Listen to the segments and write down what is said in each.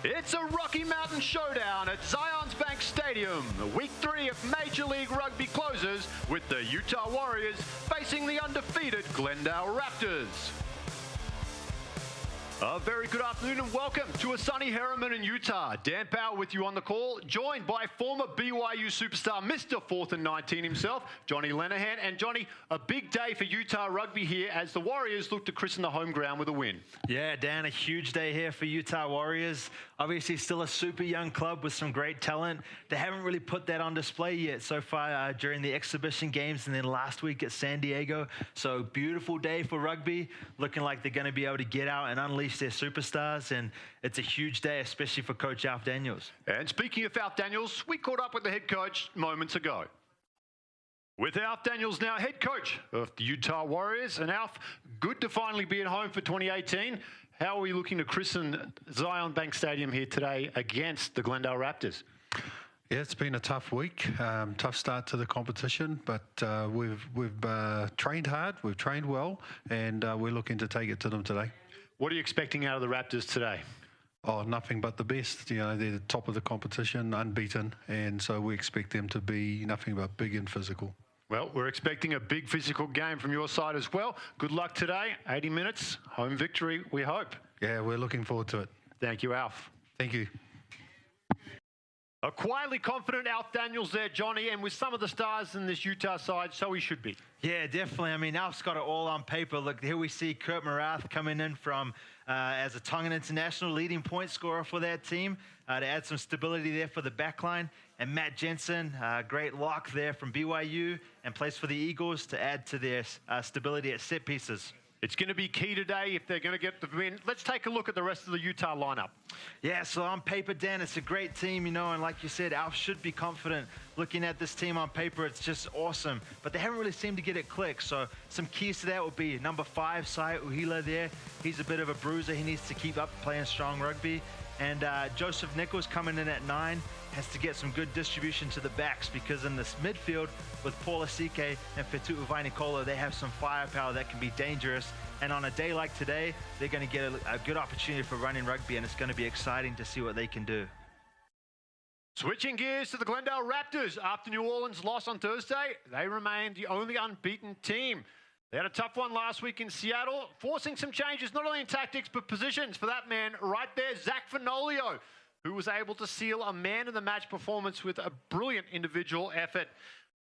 It's a Rocky Mountain showdown at Zions Bank Stadium. Week 3 of Major League Rugby closes with the Utah Warriors facing the undefeated Glendale Raptors. A very good afternoon and welcome to a sunny Herriman in Utah. Dan Powell with you on the call, joined by former BYU superstar Mr. 4th and 19 himself, Johnny Lenahan. And Johnny, a big day for Utah Rugby here as the Warriors look to christen the home ground with a win. Yeah, Dan, a huge day here for Utah Warriors. Obviously still a super young club with some great talent. They haven't really put that on display yet so far during the exhibition games and then last week at San Diego. So beautiful day for rugby, looking like they're going to be able to get out and unleash their superstars, and it's a huge day, especially for Coach Alf Daniels. And speaking of Alf Daniels, we caught up with the head coach moments ago. With Alf Daniels now head coach of the Utah Warriors. And Alf, good to finally be at home for 2018. How are we looking to christen Zion Bank Stadium here today against the Glendale Raptors? Yeah, it's been a tough week, tough start to the competition, but we've trained hard, we've trained well, and we're looking to take it to them today. What are you expecting out of the Raptors today? Oh, nothing but the best. You know, they're the top of the competition, unbeaten, and so we expect them to be nothing but big and physical. Well, we're expecting a big physical game from your side as well. Good luck today. 80 minutes, home victory, we hope. Yeah, we're looking forward to it. Thank you, Alf. Thank you. A quietly confident Alf Daniels there, Johnny, and with some of the stars in this Utah side, so he should be. Yeah, definitely. I mean, Alf's got it all on paper. Look, here we see Kurt Marath coming in from as a Tongan international, leading point scorer for that team to add some stability there for the backline. And Matt Jensen, great lock there from BYU and plays for the Eagles to add to their stability at set pieces. It's going to be key today if they're going to get the win. Let's take a look at the rest of the Utah lineup. Yeah, so on paper, Dan, it's a great team, you know, and like you said, Alf should be confident. Looking at this team on paper, it's just awesome. But they haven't really seemed to get it clicked. So some keys to that would be number 5, Sai Uhila there. He's a bit of a bruiser. He needs to keep up playing strong rugby. And Joseph Nichols coming in at 9 has to get some good distribution to the backs, because in this midfield with Paul Asike and Fetu Uvainikolo, they have some firepower that can be dangerous. And on a day like today, they're going to get a good opportunity for running rugby, and it's going to be exciting to see what they can do. Switching gears to the Glendale Raptors. After New Orleans' loss on Thursday, they remain the only unbeaten team. They had a tough one last week in Seattle, forcing some changes, not only in tactics, but positions for that man right there, Zach Fenolio, who was able to seal a man-of-the-match performance with a brilliant individual effort.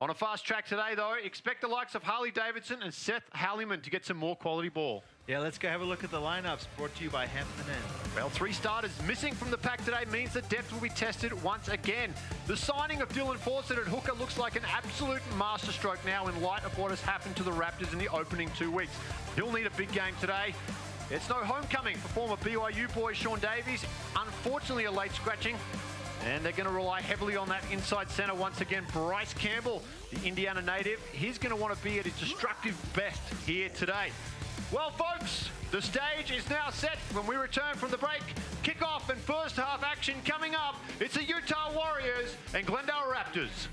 On a fast track today, though, expect the likes of Harley Davidson and Seth Halliman to get some more quality ball. Yeah, let's go have a look at the lineups brought to you by Hampton Inn. Well, 3 starters missing from the pack today means the depth will be tested once again. The signing of Dylan Fawcett at hooker looks like an absolute masterstroke now in light of what has happened to the Raptors in the opening 2 weeks. He'll need a big game today. It's no homecoming for former BYU boy Sean Davies. Unfortunately, a late scratching. And they're going to rely heavily on that inside centre once again. Bryce Campbell, the Indiana native, he's going to want to be at his destructive best here today. Well, folks, the stage is now set when we return from the break. Kickoff and first half action coming up. It's the Utah Warriors and Glendale Raptors.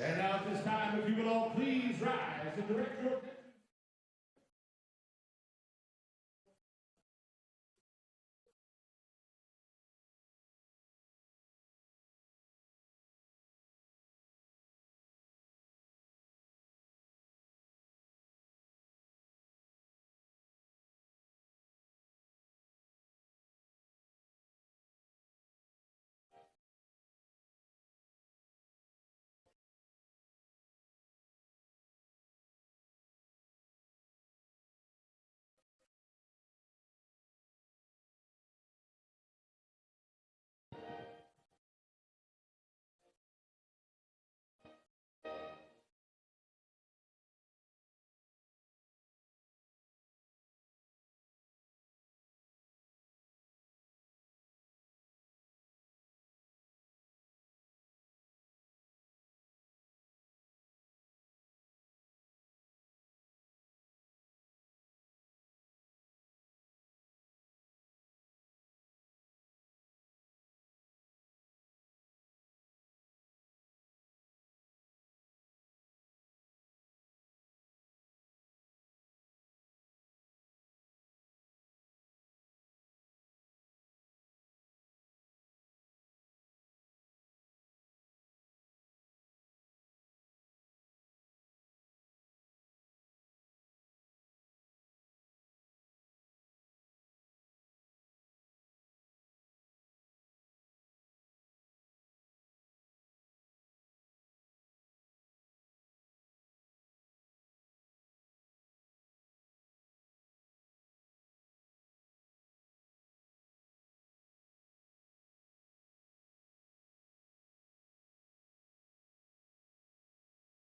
And now at this time, if you will all please rise and direct your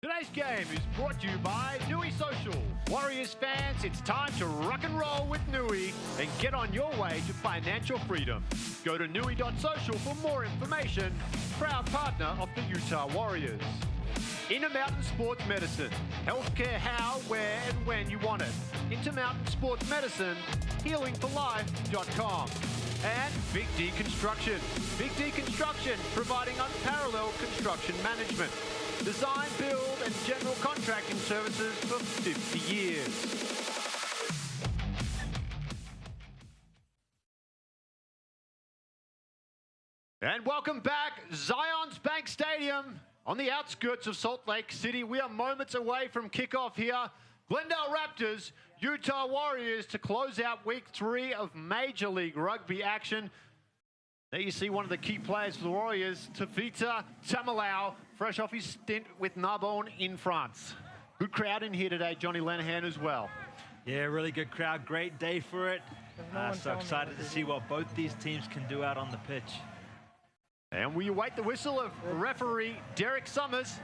Today's game is brought to you by Nui Social. Warriors fans, it's time to rock and roll with Nui and get on your way to financial freedom. Go to nui.social for more information. Proud partner of the Utah Warriors. Intermountain Sports Medicine. Healthcare how, where, and when you want it. Intermountain Sports Medicine. HealingForLife.com. And Big D Construction. Big D Construction, providing unparalleled construction management. Design, build, and general contracting services for 50 years. And welcome back, Zions Bank Stadium on the outskirts of Salt Lake City. We are moments away from kickoff here. Glendale Raptors, Utah Warriors to close out week 3 of Major League Rugby action. There you see one of the key players for the Warriors, Tafita Tamalau, fresh off his stint with Narbonne in France. Good crowd in here today, Johnny Lenihan as well. Yeah, really good crowd, great day for it. So excited to see what both these teams can do out on the pitch. And we await the whistle of referee Derek Summers.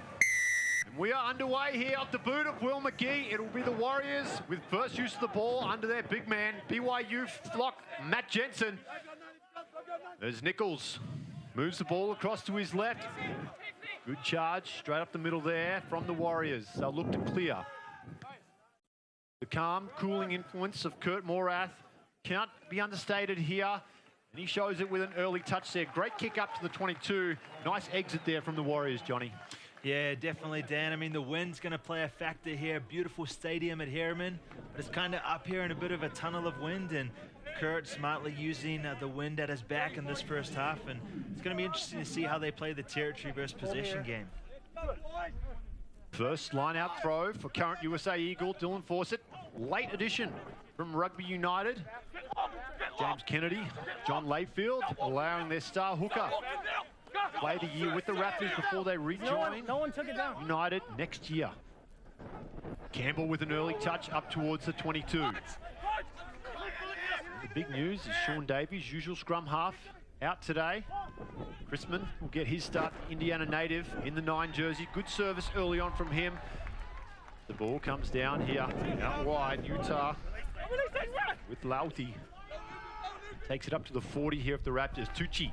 And we are underway here off the boot of Will McGee. It will be the Warriors with first use of the ball under their big man, BYU lock Matt Jensen. There's Nichols, moves the ball across to his left. Good charge, straight up the middle there from the Warriors. They'll look to clear. The calm, cooling influence of Kurt Morath can't be understated here. And he shows it with an early touch there. Great kick up to the 22. Nice exit there from the Warriors, Johnny. Yeah, definitely, Dan. I mean, the wind's going to play a factor here. Beautiful stadium at Harriman, but it's kind of up here in a bit of a tunnel of wind, and Kurt smartly using the wind at his back in this first half, and it's going to be interesting to see how they play the territory versus possession game. First line-out throw for current USA Eagle, Dylan Fawcett. Late addition from Rugby United. James Kennedy, John Layfield, allowing their star hooker. Played a year with the Raptors before they rejoined United next year. Campbell with an early touch up towards the 22. The big news is Sean Davies, usual scrum half, out today. Chrisman will get his start, Indiana native, in the 9 jersey. Good service early on from him. The ball comes down here, out wide, Utah with Lauti. Takes it up to the 40 here of the Raptors. Tucci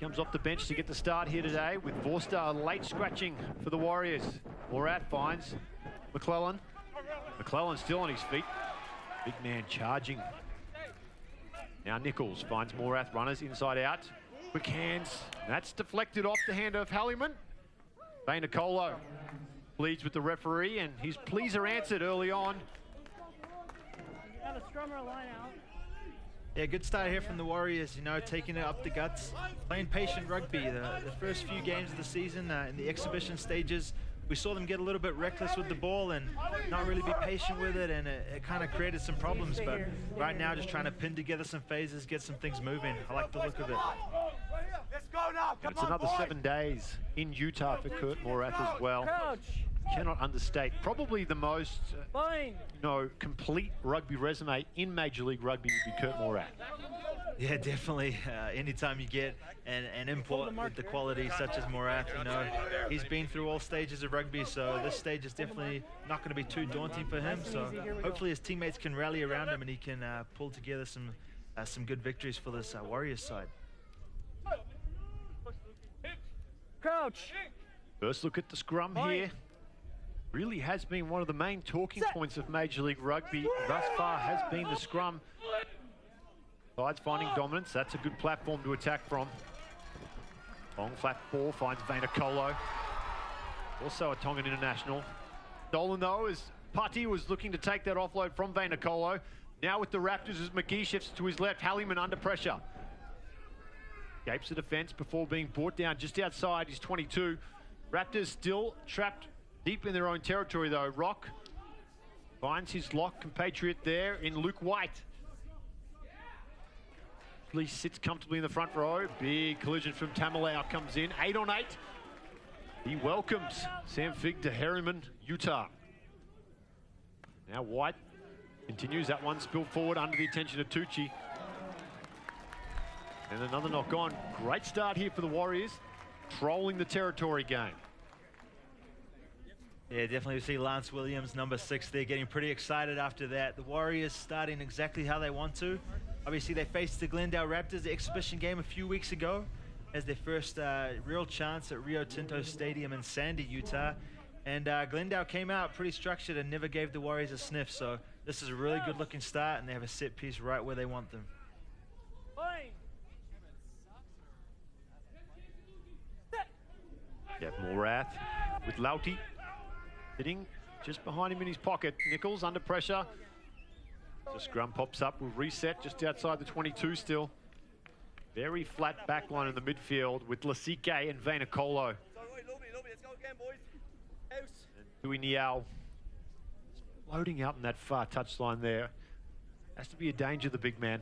comes off the bench to get the start here today with Vorster late scratching for the Warriors. Morath finds McClellan. McClellan still on his feet. Big man charging. Now Nichols finds Morath, runners inside out. Quick hands. That's deflected off the hand of Halliman. Vainacolo pleads with the referee, and his pleas are answered early on. Have a strummer line out. Yeah, good start here from the Warriors, you know, taking it up the guts, playing patient rugby. The first few games of the season, in the exhibition stages, we saw them get a little bit reckless with the ball and not really be patient with it, and it kind of created some problems. But right now, just trying to pin together some phases, get some things moving. I like the look of it. It's another 7 days in Utah for Kurt Morath as well. Cannot understate. Probably the most, complete rugby resume in Major League Rugby would be Kurt Morath. Yeah, definitely. Anytime you get an import with the quality such as Morath, you know, he's been through all stages of rugby, so this stage is definitely not going to be too daunting for him. So hopefully his teammates can rally around him and he can pull together some good victories for this Warriors side. Crouch. First look at the scrum here. Really has been one of the main talking points of Major League Rugby thus far, has been the scrum. Sides finding dominance. That's a good platform to attack from. Long flat ball finds Vainacolo. Also a Tongan international. Dolan though, as Putty was looking to take that offload from Vainacolo. Now with the Raptors as McGee shifts to his left. Halliman under pressure. Escapes the defense before being brought down just outside his 22. Raptors still trapped deep in their own territory though. Rock finds his lock compatriot there in Luke White. Lee sits comfortably in the front row. Big collision from Tamalau comes in. 8 on 8. He welcomes Sam Fig to Harriman, Utah. Now White continues that one, spilled forward under the attention of Tucci. And another knock on. Great start here for the Warriors, trolling the territory game. Yeah, definitely we see Lance Williams, number 6 there, getting pretty excited after that. The Warriors starting exactly how they want to. Obviously, they faced the Glendale Raptors, the exhibition game a few weeks ago, as their first real chance at Rio Tinto Stadium in Sandy, Utah. And Glendale came out pretty structured and never gave the Warriors a sniff. So this is a really good-looking start, and they have a set piece right where they want them. Yeah, Morath with Lauti sitting just behind him in his pocket. Nichols under pressure. The scrum pops up, will reset just outside the 22 still. Very flat back line in the midfield with Lasike and Vainicolo. And Dewey Niao floating out in that far touchline there. Has to be a danger, the big man.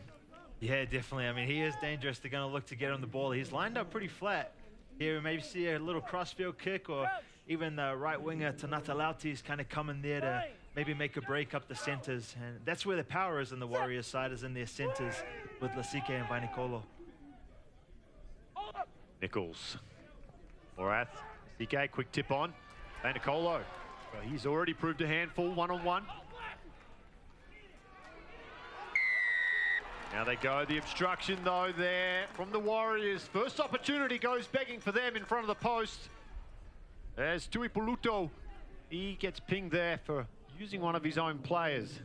Yeah, definitely. I mean, he is dangerous. They're going to look to get on the ball. He's lined up pretty flat. Here we maybe see a little crossfield kick, or even the right winger, Tanata Lauti, is kind of coming there to maybe make a break up the centers. And that's where the power is in the Warriors side, is in their centers with Lasike and Vainicolo. Nichols. Morath. Lasike, quick tip on. Vainicolo. Well, he's already proved a handful, one-on-one. Now they go, the obstruction though there from the Warriors. First opportunity goes begging for them in front of the post. There's Tui Puluto. He gets pinged there for using one of his own players.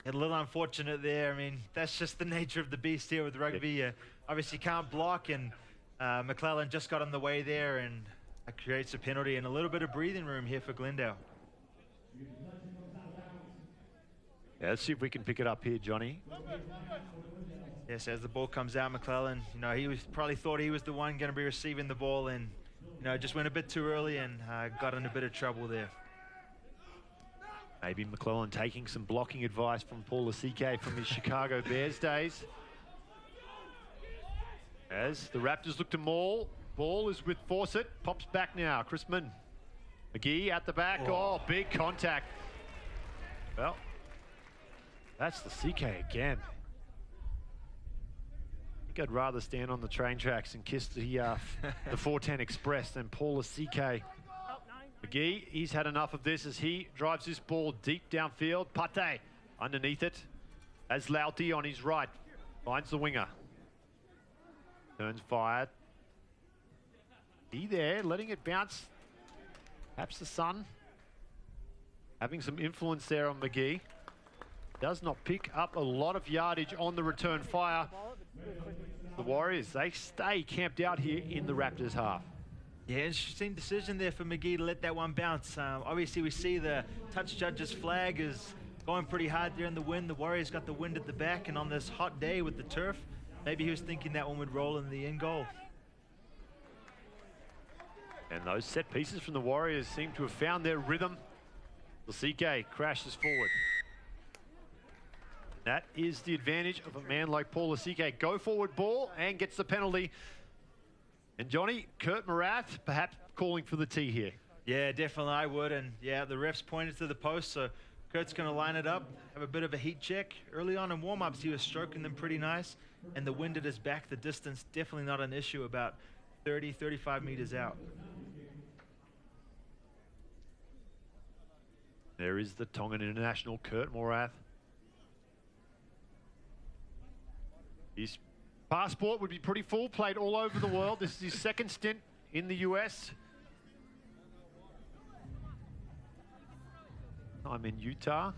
A little unfortunate there. I mean, that's just the nature of the beast here with rugby. Obviously can't block, and McClellan just got in the way there, and creates a penalty and a little bit of breathing room here for Glendale. Yeah, let's see if we can pick it up here, Johnny. Yes, as the ball comes out, McClellan, you know, he probably thought he was the one going to be receiving the ball, and, you know, just went a bit too early and got in a bit of trouble there. Maybe McClellan taking some blocking advice from Paul Lasike from his Chicago Bears days. As the Raptors look to maul, ball is with Fawcett, pops back now, Chrisman. McGee at the back, oh, big contact. Well, that's Lasike again. I think I'd rather stand on the train tracks and kiss the 410 Express than Paul Lasike. McGee, he's had enough of this as he drives this ball deep downfield. Pate underneath it as Lauti on his right finds the winger. Turns fired. He there, letting it bounce. Perhaps the sun having some influence there on McGee. Does not pick up a lot of yardage on the return fire. The Warriors, they stay camped out here in the Raptors half. Yeah, interesting decision there for McGee to let that one bounce. Obviously, we see the touch judge's flag is going pretty hard there in the wind. The Warriors got the wind at the back, and on this hot day with the turf, maybe he was thinking that one would roll in the end goal. And those set pieces from the Warriors seem to have found their rhythm. Lasike crashes forward. That is the advantage of a man like Paul Lasike. Go forward ball and gets the penalty. And Johnny, Kurt Morath perhaps calling for the tee here. Yeah, definitely I would. And yeah, the refs pointed to the post, so Kurt's going to line it up, have a bit of a heat check. Early on in warm-ups, he was stroking them pretty nice. And the wind at his back, the distance, definitely not an issue, about 30, 35 meters out. There is the Tongan international, Kurt Morath. His passport would be pretty full, played all over the world. This is his second stint in the US. I'm in Utah.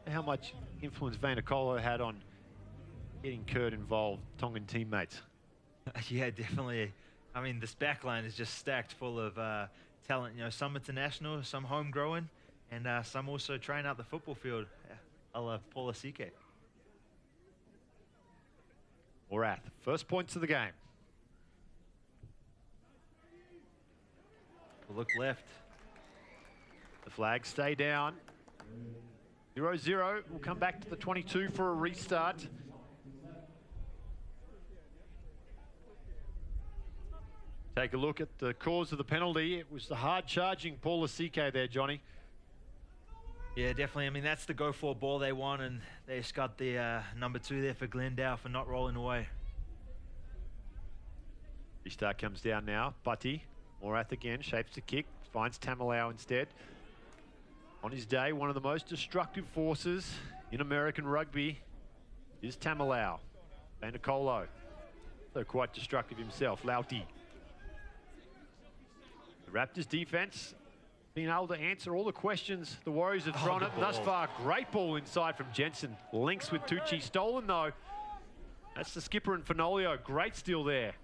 How much influence Vainicolo had on getting Kurt involved, Tongan teammates? Yeah, definitely. I mean, this back line is just stacked full of talent. You know, some international, some homegrown, and some also trying out the football field. I love Paul Lasike. Morath, first points of the game. Look left. The flags stay down. 0-0. We'll come back to the 22 for a restart. Take a look at the cause of the penalty. It was the hard-charging Paul Lasike there, Johnny. Yeah, definitely. I mean, that's the go-for ball they want, and they just got the number 2 there for Glendale for not rolling away. Restart comes down now. Butty, Morath again, shapes the kick, finds Tamalau instead. On his day, one of the most destructive forces in American rugby is Tamalau. Vanacolo, though quite destructive himself. Lauti. The Raptors defense being able to answer all the questions the Warriors have thrown at thus far. Great ball inside from Jensen. Links with Tucci. Stolen though. That's the skipper and Fenolio. Great steal there.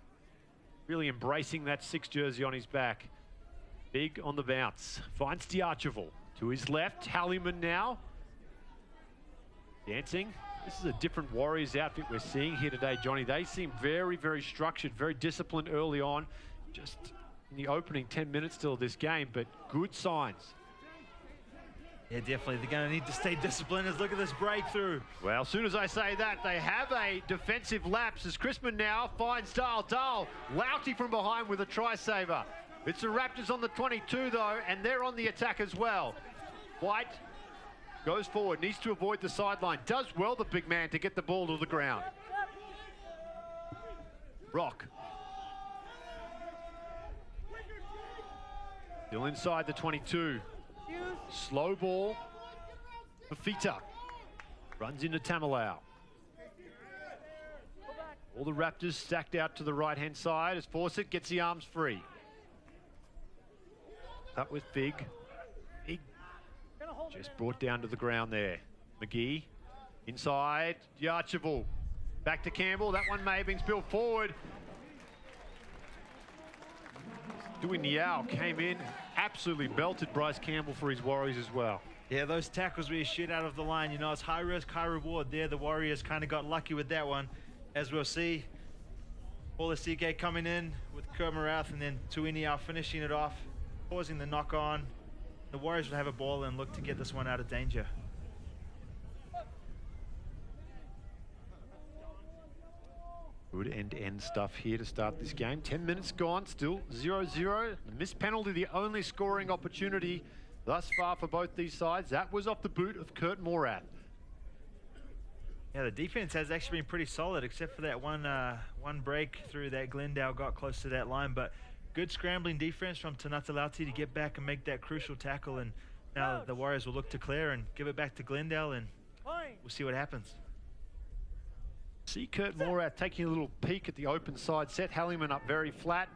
Really embracing that 6 jersey on his back. Big on the bounce. Finds Diarcheval. To his left, Halliman now. Dancing. This is a different Warriors outfit we're seeing here today, Johnny. They seem very, very structured, very disciplined early on. Just in the opening 10 minutes still of this game, but good signs. Yeah, definitely. They're going to need to stay disciplined. As look at this breakthrough. Well, as soon as I say that, they have a defensive lapse as Chrisman now finds Dahl. Lauti from behind with a try saver. It's the Raptors on the 22 though, and they're on the attack as well. White goes forward, needs to avoid the sideline. Does well, the big man, to get the ball to the ground. Rock. Still inside the 22. Slow ball for Fita. Runs into Tamalau. All the Raptors stacked out to the right-hand side as Fawcett gets the arms free. Up with Big. Just brought down to the ground there. McGee inside. Diarcheval. Back to Campbell. That one may have been spilled forward. Doing the owl came in. Absolutely belted Bryce Campbell for his Warriors as well. Yeah, those tackles where you shoot out of the line, you know, it's high risk, high reward there. The Warriors kind of got lucky with that one. As we'll see, Paul Asike coming in with Kurt Marath and then Tuini out finishing it off, causing the knock on. The Warriors will have a ball and look to get this one out of danger. Good end-to-end stuff here to start this game. 10 minutes gone, still 0-0. The missed penalty, the only scoring opportunity thus far for both these sides. That was off the boot of Kurt Morath. Yeah, the defense has actually been pretty solid, except for that one break through that Glendale got close to that line. But good scrambling defense from Tanata Lauti to get back and make that crucial tackle. And now the Warriors will look to clear and give it back to Glendale, and we'll see what happens. See Kurt Morath taking a little peek at the open side. Set Halliman up very flat.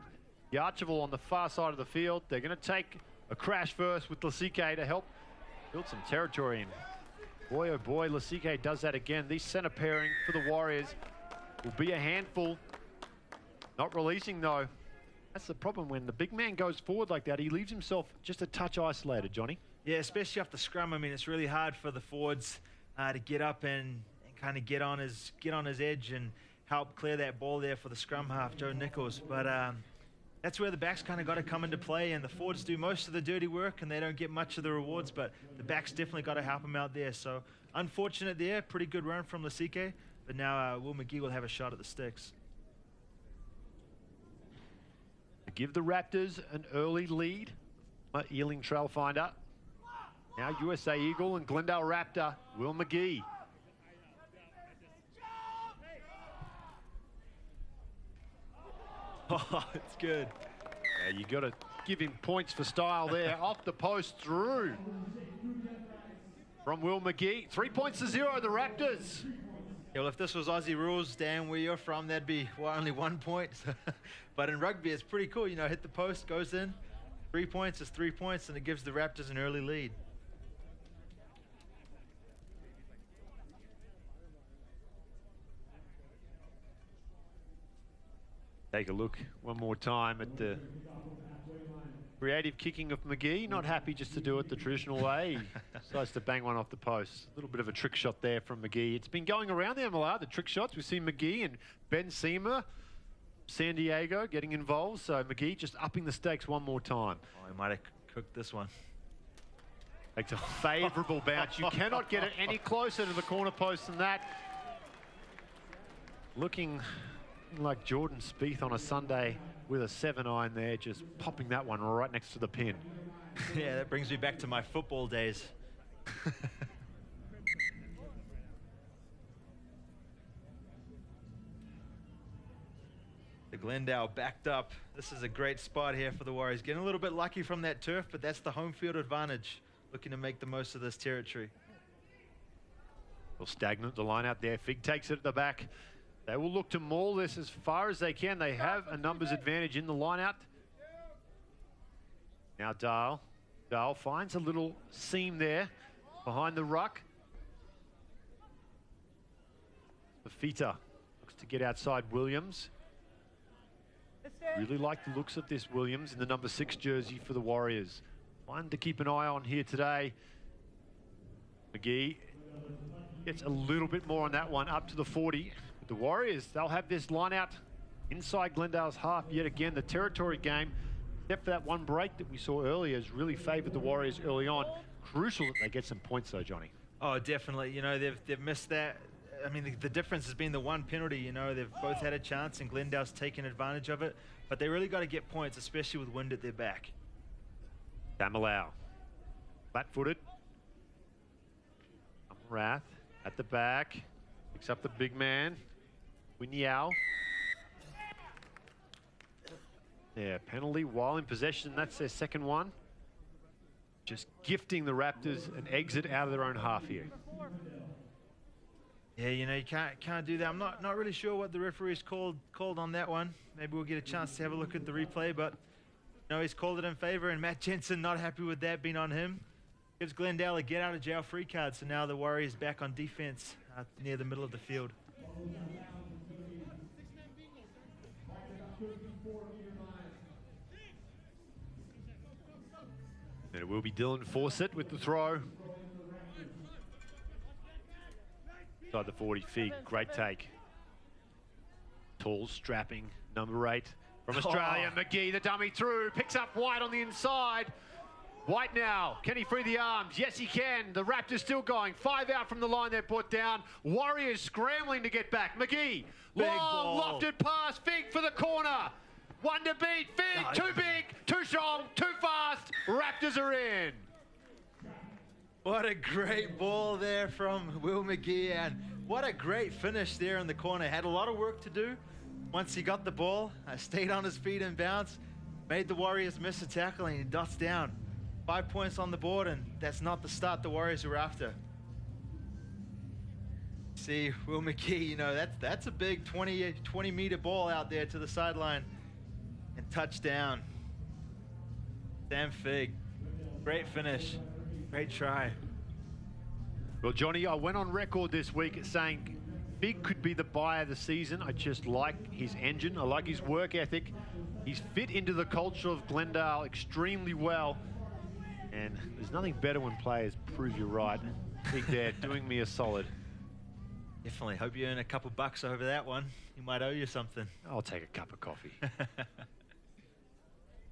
Diarcheval on the far side of the field. They're going to take a crash first with Lasike to help build some territory in. Boy, oh boy, Lasike does that again. These center pairing for the Warriors will be a handful. Not releasing though. That's the problem when the big man goes forward like that. He leaves himself just a touch isolated, Johnny. Yeah, especially off the scrum. I mean, it's really hard for the forwards to get up and kind of get on his edge and help clear that ball there for the scrum half, Joe Nichols. But that's where the backs kind of got to come into play, and the forwards do most of the dirty work and they don't get much of the rewards, but the backs definitely got to help them out there. So unfortunate there, pretty good run from Lasike, but now Will McGee will have a shot at the sticks. To give the Raptors an early lead, Ealing Trailfinder. Now USA Eagle and Glendale Raptor, Will McGee. Oh, it's good. Yeah, you got to give him points for style there. Off the post through from Will McGee. 3 points to 0, the Raptors. Yeah, well, if this was Aussie rules, Dan, where you're from, that'd be only 1 point. But in rugby, it's pretty cool. You know, hit the post, goes in. 3 points is 3 points, and it gives the Raptors an early lead. Take a look one more time at the creative kicking of McGee. Not happy just to do it the traditional way. He decides to bang one off the post. A little bit of a trick shot there from McGee. It's been going around the MLR, the trick shots. We've seen McGee and Ben Seamer, San Diego, getting involved. So McGee just upping the stakes one more time. Oh, he might have cooked this one. Takes a favourable bounce. You cannot get it any closer to the corner post than that. Looking like Jordan Spieth on a Sunday with a 7-iron there, just popping that one right next to the pin. Yeah, that brings me back to my football days. The Glendale backed up. This is a great spot here for the Warriors. Getting a little bit lucky from that turf, but that's the home field advantage. looking to make the most of this territory. Well, stagnant, the line out there. Fig takes it at the back. They will look to maul this as far as they can. They have a numbers advantage in the line out. Now Dahl. Dahl finds a little seam there behind the ruck. Fafita looks to get outside Williams. Really like the looks of this Williams in the number 6 jersey for the Warriors. One to keep an eye on here today. McGee gets a little bit more on that one, up to the 40. But the Warriors, they'll have this line out inside Glendale's half yet again. The territory game, except for that one break that we saw earlier, has really favoured the Warriors early on. Crucial that they get some points though, Johnny. Oh, definitely. You know, they've missed that. I mean, the difference has been the one penalty. You know, they've both had a chance and Glendale's taken advantage of it. But they really got to get points, especially with wind at their back. MLR, flat-footed. Rath at the back, picks up the big man, Winyao. Yeah, penalty while in possession. That's their second one. Just gifting the Raptors an exit out of their own half here. Yeah, you know, you can't do that. I'm not really sure what the referee's called on that one. Maybe we'll get a chance to have a look at the replay, but you know, he's called it in favor, and Matt Jensen not happy with that being on him. Gives Glendale a get out of jail free card, so now the Warriors back on defense near the middle of the field. And it will be Dylan Fawcett with the throw. Inside the 40, Fig, great take. Tall, strapping, number 8 from Australia. Oh. McGee, the dummy through, picks up White on the inside. White now, can he free the arms? Yes, he can. The Raptors still going. 5 out from the line they're put down. Warriors scrambling to get back. McGee, long, lofted pass. Fig for the corner. One to beat. Fig, too big, too strong, too fast. Raptors are in. What a great ball there from Will McGee, and what a great finish there in the corner. Had a lot of work to do. Once he got the ball, stayed on his feet and bounced, made the Warriors miss a tackle, and he dots down. 5 points on the board, and that's not the start the Warriors were after. See, Will McGee, you know, that's a big 20-meter ball out there to the sideline. And touchdown. Sam Fig, great finish. Great try. Well, Johnny, I went on record this week saying Fig could be the buy of the season. I just like his engine. I like his work ethic. He's fit into the culture of Glendale extremely well. And there's nothing better when players prove you right. Fig there doing me a solid. Definitely. Hope you earn a couple bucks over that one. He might owe you something. I'll take a cup of coffee.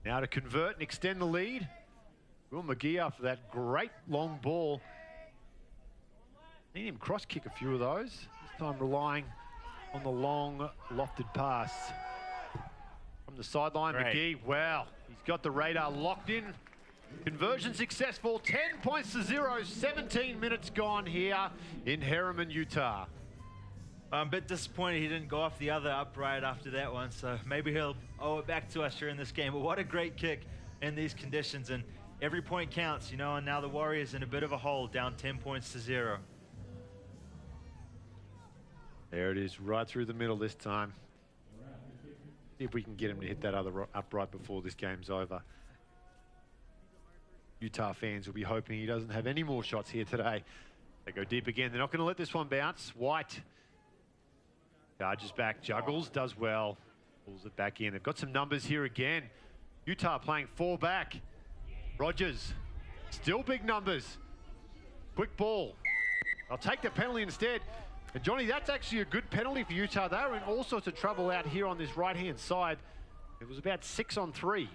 Now to convert and extend the lead. Will McGee after that great long ball. Need him cross kick a few of those. This time relying on the long lofted pass. From the sideline, McGee, wow. He's got the radar locked in. Conversion successful, 10 points to 0, 17 minutes gone here in Harriman, Utah. I'm a bit disappointed he didn't go off the other upright after that one, so maybe he'll owe it back to us during this game. But what a great kick in these conditions, and every point counts, you know, and now the Warriors in a bit of a hole, down 10 points to 0. There it is, right through the middle this time. See if we can get him to hit that other upright before this game's over. Utah fans will be hoping he doesn't have any more shots here today. They go deep again. They're not going to let this one bounce. White charges back, juggles, does well, pulls it back in. They've got some numbers here again. Utah playing 4 back. Rogers, still big numbers. Quick ball. I'll take the penalty instead. And Johnny, that's actually a good penalty for Utah. They were in all sorts of trouble out here on this right-hand side. It was about 6 on 3.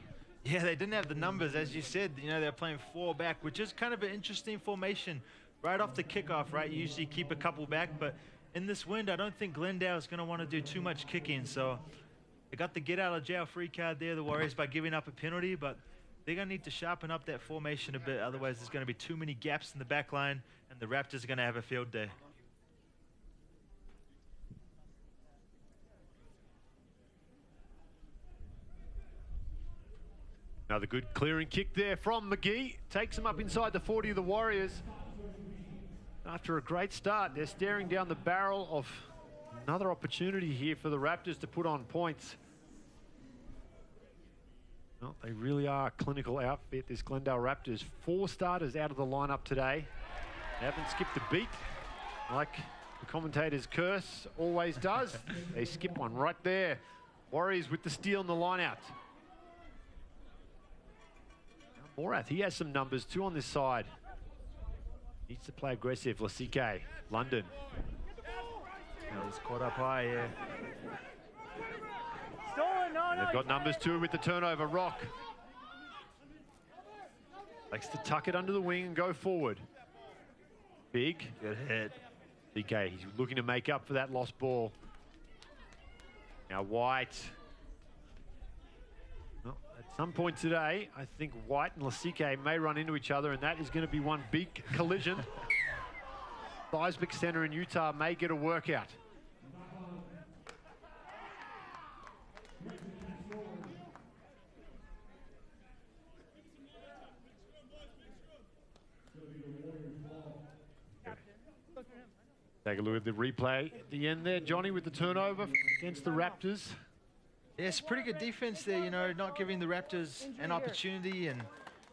Yeah, they didn't have the numbers, as you said. You know, they're playing 4 back, which is kind of an interesting formation. Right off the kickoff, right? You usually keep a couple back, but in this wind, I don't think Glendale is going to want to do too much kicking. So they got the get out of jail free card there, the Warriors, by giving up a penalty, but they're going to need to sharpen up that formation a bit. Otherwise, there's going to be too many gaps in the back line, and the Raptors are going to have a field day. Another good clearing kick there from McGee. Takes him up inside the 40 of the Warriors. After a great start, they're staring down the barrel of another opportunity here for the Raptors to put on points. Well, they really are a clinical outfit, this Glendale Raptors. 4 starters out of the lineup today. They haven't skipped a beat, like the commentator's curse always does. They skip one right there. Warriors with the steal in the line out. Morath, he has some numbers too on this side. Needs to play aggressive. Lasike, London. He's caught up high, yeah. Stolen, no, They've got numbers too with the turnover. Rock likes to tuck it under the wing and go forward. Big. Good hit. DK, he's looking to make up for that lost ball. Now White. Well, at some point today, I think White and Lasike may run into each other, and that is going to be one big collision. Seismic Center in Utah may get a workout. Take a look at the replay at the end there, Johnny, with the turnover against the Raptors. Yes, pretty good defense there, you know, not giving the Raptors an opportunity, and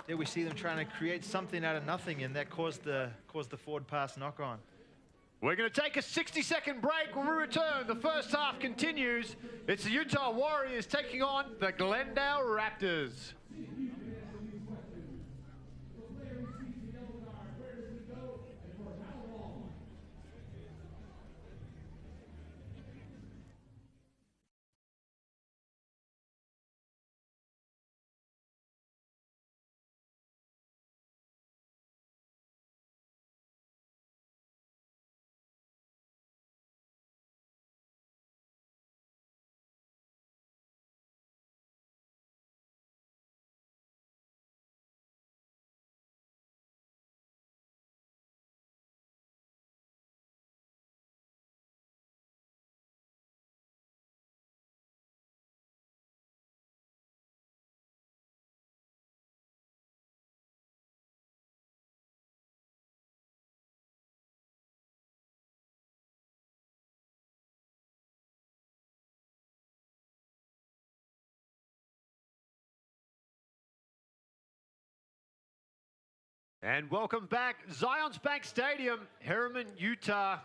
there we see them trying to create something out of nothing, and that caused the forward pass knock on. We're going to take a 60-second break. When we return, the first half continues. It's the Utah Warriors taking on the Glendale Raptors. And welcome back. Zions Bank Stadium, Herriman, Utah.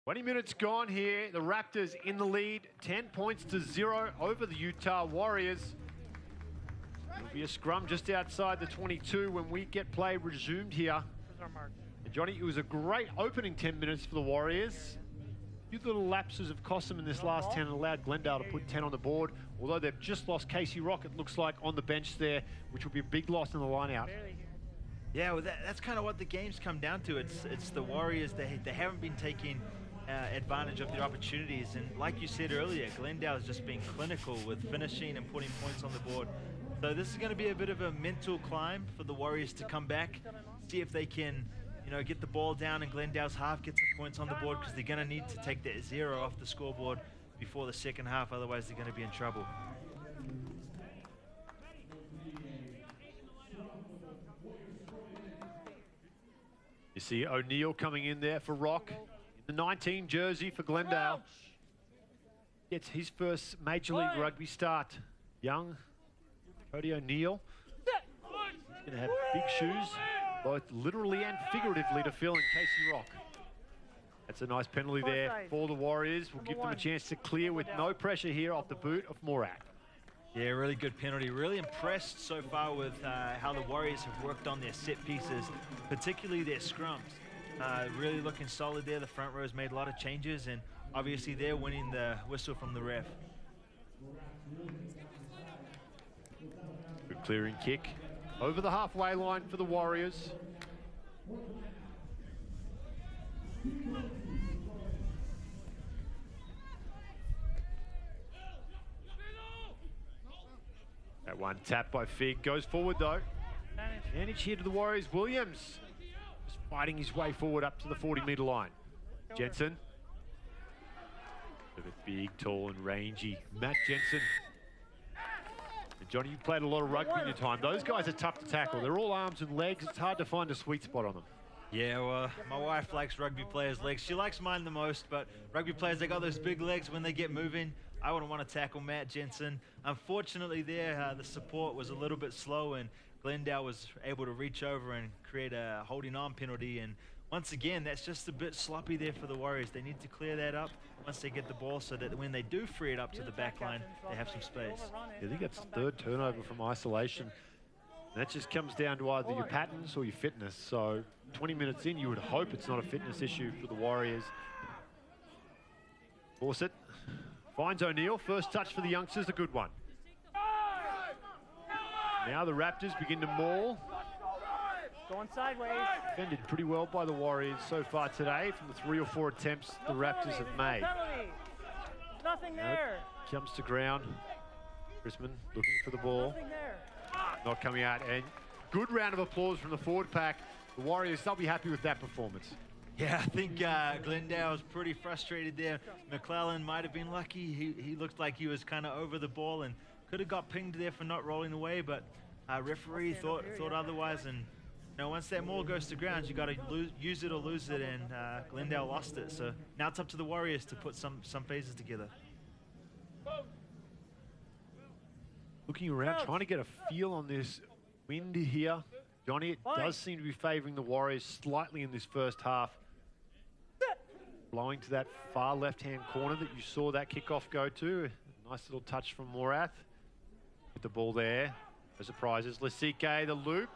20 minutes gone here. The Raptors in the lead, 10 points to 0 over the Utah Warriors. It'll be a scrum just outside the 22 when we get play resumed here. And Johnny, it was a great opening 10 minutes for the Warriors. A few little lapses have cost them in this last 10 and allowed Glendale to put 10 on the board. Although they've just lost Casey Rock, it looks like, on the bench there, which will be a big loss in the line-out. Yeah, well, that's kind of what the game's come down to. It's the Warriors. They haven't been taking advantage of their opportunities. And like you said earlier, Glendale has just been clinical with finishing and putting points on the board. So this is going to be a bit of a mental climb for the Warriors to come back, see if they can, you know, get the ball down in Glendale's half, get some points on the board, because they're going to need to take that 0 off the scoreboard before the second half. Otherwise, they're going to be in trouble. You see O'Neal coming in there for Rock. In the 19 jersey for Glendale. Gets his first Major League Rugby start. Young Cody O'Neal. He's going to have big shoes, both literally and figuratively, to fill in Casey Rock. That's a nice penalty there for the Warriors. We'll give them a chance to clear with no pressure here off the boot of Morat. Yeah, really good penalty. Really impressed so far with how the Warriors have worked on their set pieces, particularly their scrums. Really looking solid there. The front row's made a lot of changes, and obviously they're winning the whistle from the ref. Good clearing kick over the halfway line for the Warriors. That one tap by Fig goes forward though. Advantage here to the Warriors. Williams just fighting his way forward up to the 40-metre line. Jensen. A big, tall and rangy Matt Jensen. Johnny, you played a lot of rugby in your time. Those guys are tough to tackle. They're all arms and legs. It's hard to find a sweet spot on them. Yeah, well, my wife likes rugby players' legs. She likes mine the most, but rugby players, they got those big legs when they get moving. I wouldn't want to tackle Matt Jensen. Unfortunately there, the support was a little bit slow, and Glendale was able to reach over and create a holding on penalty. And once again, that's just a bit sloppy there for the Warriors. They need to clear that up once they get the ball so that when they do free it up to the back line, they have some space. Yeah, I think that's third turnover from isolation. And that just comes down to either your patterns or your fitness. So 20 minutes in, you would hope it's not a fitness issue for the Warriors. Fawcett finds O'Neill. First touch for the youngsters, a good one. Now the Raptors begin to maul. Going sideways. Defended pretty well by the Warriors so far today from the 3 or 4 attempts the Raptors have made. Penalty. Nothing there. Comes to ground. Chrisman looking for the ball. Nothing there. Not coming out. And good round of applause from the forward pack. The Warriors, they'll be happy with that performance. Yeah, I think Glendale was pretty frustrated there. McClellan might have been lucky. He looked like he was kind of over the ball and could have got pinged there for not rolling away, but referee thought otherwise. And you know, once that maul goes to ground, you got to use it or lose it, and Glendale lost it. So now it's up to the Warriors to put some phases together. Looking around, trying to get a feel on this wind here. Johnny, it does seem to be favouring the Warriors slightly in this first half. Blowing to that far left-hand corner that you saw that kickoff go to. A nice little touch from Morath. With the ball there. No surprises. Lasique, the loop.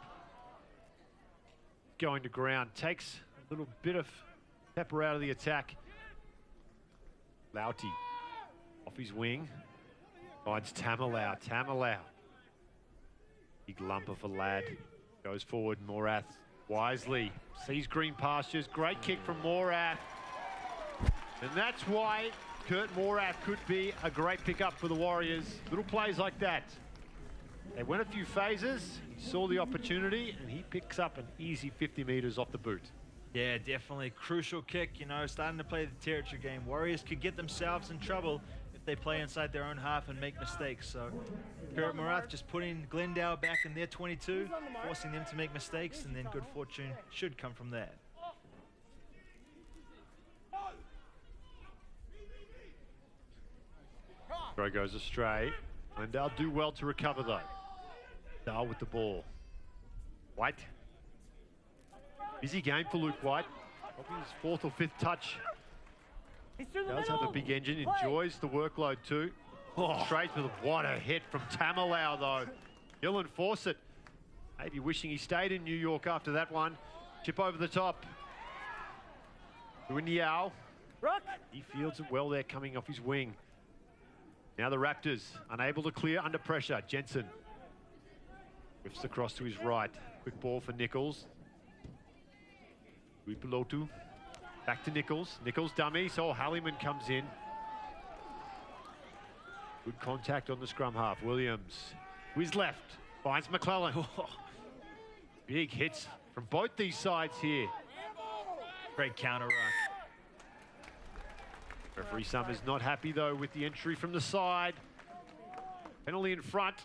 Going to ground. Takes a little bit of pepper out of the attack. Lauti off his wing. Finds Tamalau. Tamalau. Big lumper for Ladd. Goes forward. Morath wisely. Sees green pastures. Great kick from Morath. And that's why Kurt Morath could be a great pickup for the Warriors. Little plays like that. They went a few phases. He saw the opportunity, and he picks up an easy 50 metres off the boot. Yeah, definitely. Crucial kick, you know, starting to play the territory game. Warriors could get themselves in trouble if they play inside their own half and make mistakes. So Kurt Morath just putting Glendale back in their 22, forcing them to make mistakes, and then good fortune should come from that. Throw goes astray. Glendale do well to recover, though. Dahl with the ball. White. Busy game for Luke White. Probably his 4th or 5th touch. Does have a big engine. Enjoys the workload, too. Straight to the... What a hit from Tamalau, though. Dylan Fawcett. Maybe wishing he stayed in New York after that one. Chip over the top. Yao. He fields it well there coming off his wing. Now the Raptors unable to clear under pressure. Jensen whiffs across to his right. Quick ball for Nichols. Uipulotu. Back to Nichols. Nichols dummy. So Halliman comes in. Good contact on the scrum half. Williams. To his left. Finds McClellan. Big hits from both these sides here. Great counter run. Referee Summers not happy, though, with the entry from the side. Penalty in front.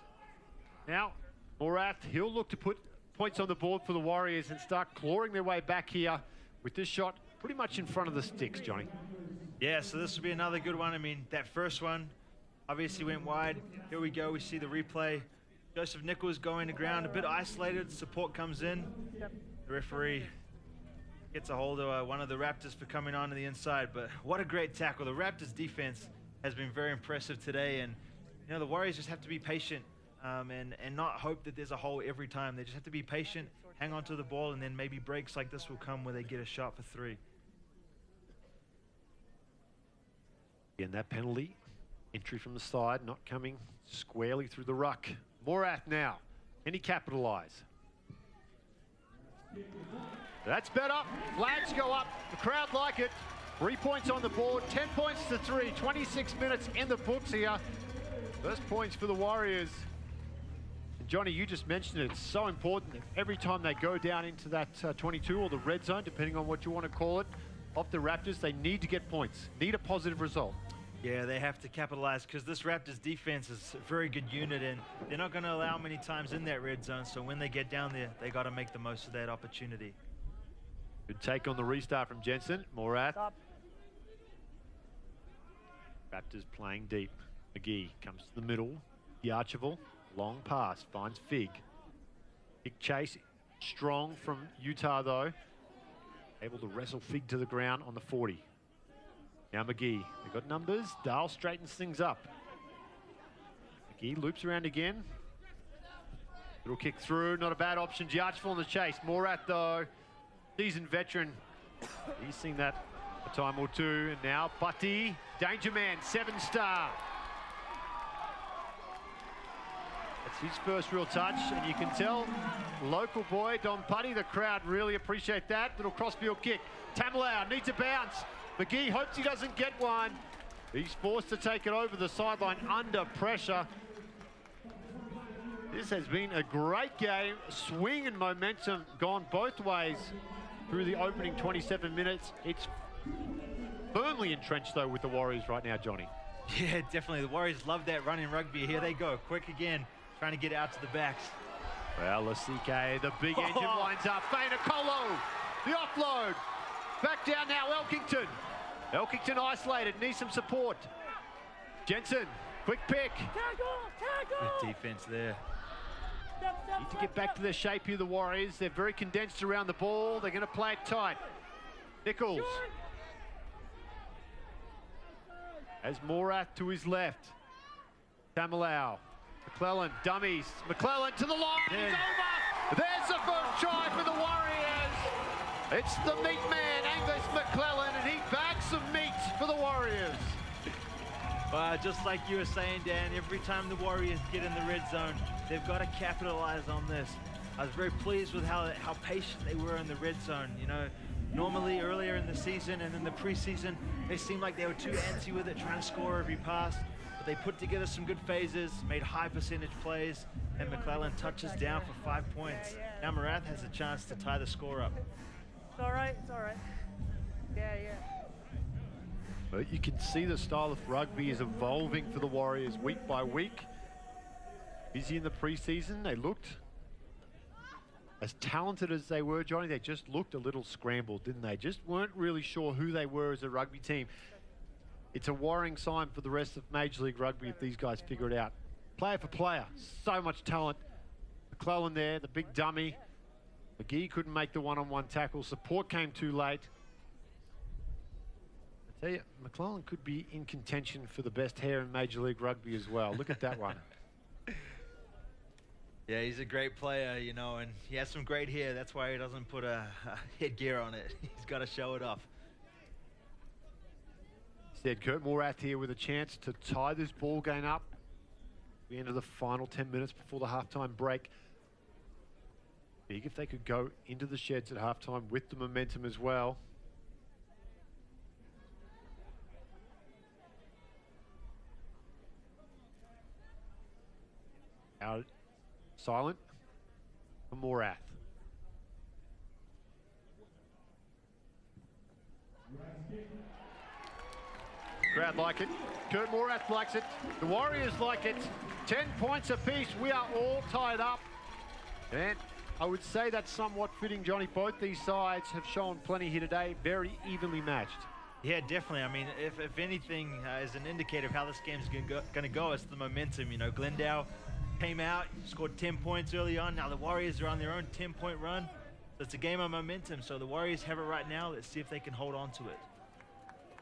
Now, Morath, he'll look to put points on the board for the Warriors and start clawing their way back here with this shot pretty much in front of the sticks, Johnny. Yeah, so this will be another good one. I mean, that first one obviously went wide. Here we go. We see the replay. Joseph Nichols going to ground, a bit isolated. Support comes in. The referee gets a hold of one of the Raptors for coming on to the inside, but what a great tackle. The Raptors defense has been very impressive today, and you know, the Warriors just have to be patient and not hope that there's a hole every time. They just have to be patient, hang on to the ball, and then maybe breaks like this will come where they get a shot for 3. Again, that penalty, entry from the side, not coming squarely through the ruck. Morath now, can he capitalise? That's better. Flags go up. The crowd like it. 3 points on the board. 10 points to 3. 26 minutes in the books here. First points for the Warriors. And Johnny, you just mentioned it. It's so important that every time they go down into that 22 or the red zone, depending on what you want to call it, off the Raptors, they need to get points. Need a positive result. Yeah, they have to capitalize because this Raptors defense is a very good unit, and they're not going to allow many times in that red zone. So when they get down there, they got to make the most of that opportunity. Good take on the restart from Jensen. Morath. Stop. Raptors playing deep. McGee comes to the middle. Yarcheville, long pass, finds Fig. Big chase, strong from Utah though. Able to wrestle Fig to the ground on the 40. Now McGee, they've got numbers. Dahl straightens things up. McGee loops around again. Little kick through, not a bad option. Yarcheville on the chase. Morath though, seasoned veteran. He's seen that a time or two. And now Putty, danger man, 7-star. That's his first real touch, and you can tell local boy Don Putty, the crowd really appreciate that. Little crossfield kick. Tamilau needs a bounce. McGee hopes he doesn't get one. He's forced to take it over the sideline under pressure. This has been a great game. Swing and momentum gone both ways through the opening 27 minutes. It's firmly entrenched though with the Warriors right now, Johnny. Yeah, definitely. The Warriors love that running rugby. Here they go, quick again, trying to get out to the backs. Well, Lasike, the big engine winds up. Faina Colo, the offload. Back down now, Elkington. Elkington isolated, needs some support. Jensen, quick pick. Tackle! Good defense there. Need to get back to their shape here, the Warriors. They're very condensed around the ball. They're going to play it tight. Nichols. As Morath to his left. Tamilau. McClellan, dummies. McClellan to the line. He's over. There's the first try for the Warriors. It's the meat man, Angus McClellan, and he bags some meat for the Warriors. Just like you were saying, Dan, every time the Warriors get in the red zone, they've got to capitalize on this. I was very pleased with how patient they were in the red zone. You know, normally earlier in the season and in the preseason, they seemed like they were too antsy with it, trying to score every pass. But they put together some good phases, made high percentage plays, and McClellan touches down for 5 points. Now Morath has a chance to tie the score up. It's all right, it's all right. Yeah. But you can see the style of rugby is evolving for the Warriors week by week. Busy in the preseason, they looked as talented as they were, Johnny. They just looked a little scrambled, didn't they? Just weren't really sure who they were as a rugby team. It's a worrying sign for the rest of Major League Rugby if these guys figure it out. Player for player, so much talent. McClellan there, the big dummy. McGee couldn't make the one-on-one tackle. Support came too late. I tell you, McClellan could be in contention for the best hair in Major League Rugby as well. Look at that one. Yeah, he's a great player, you know, and he has some great hair. That's why he doesn't put a headgear on it. He's got to show it off. Said Kurt Morath here with a chance to tie this ball game up. We enter the final 10 minutes before the halftime break. Big if they could go into the sheds at halftime with the momentum as well. Out silent for Morath. Crowd like it. Kurt Morath likes it. The Warriors like it. 10 points apiece. We are all tied up. And I would say that's somewhat fitting, Johnny. Both these sides have shown plenty here today. Very evenly matched. Yeah, definitely. I mean, if anything is an indicator of how this game's going to go, it's the momentum. You know, Glendale came out, scored 10 points early on. Now the Warriors are on their own 10-point run. So it's a game of momentum. So the Warriors have it right now. Let's see if they can hold on to it.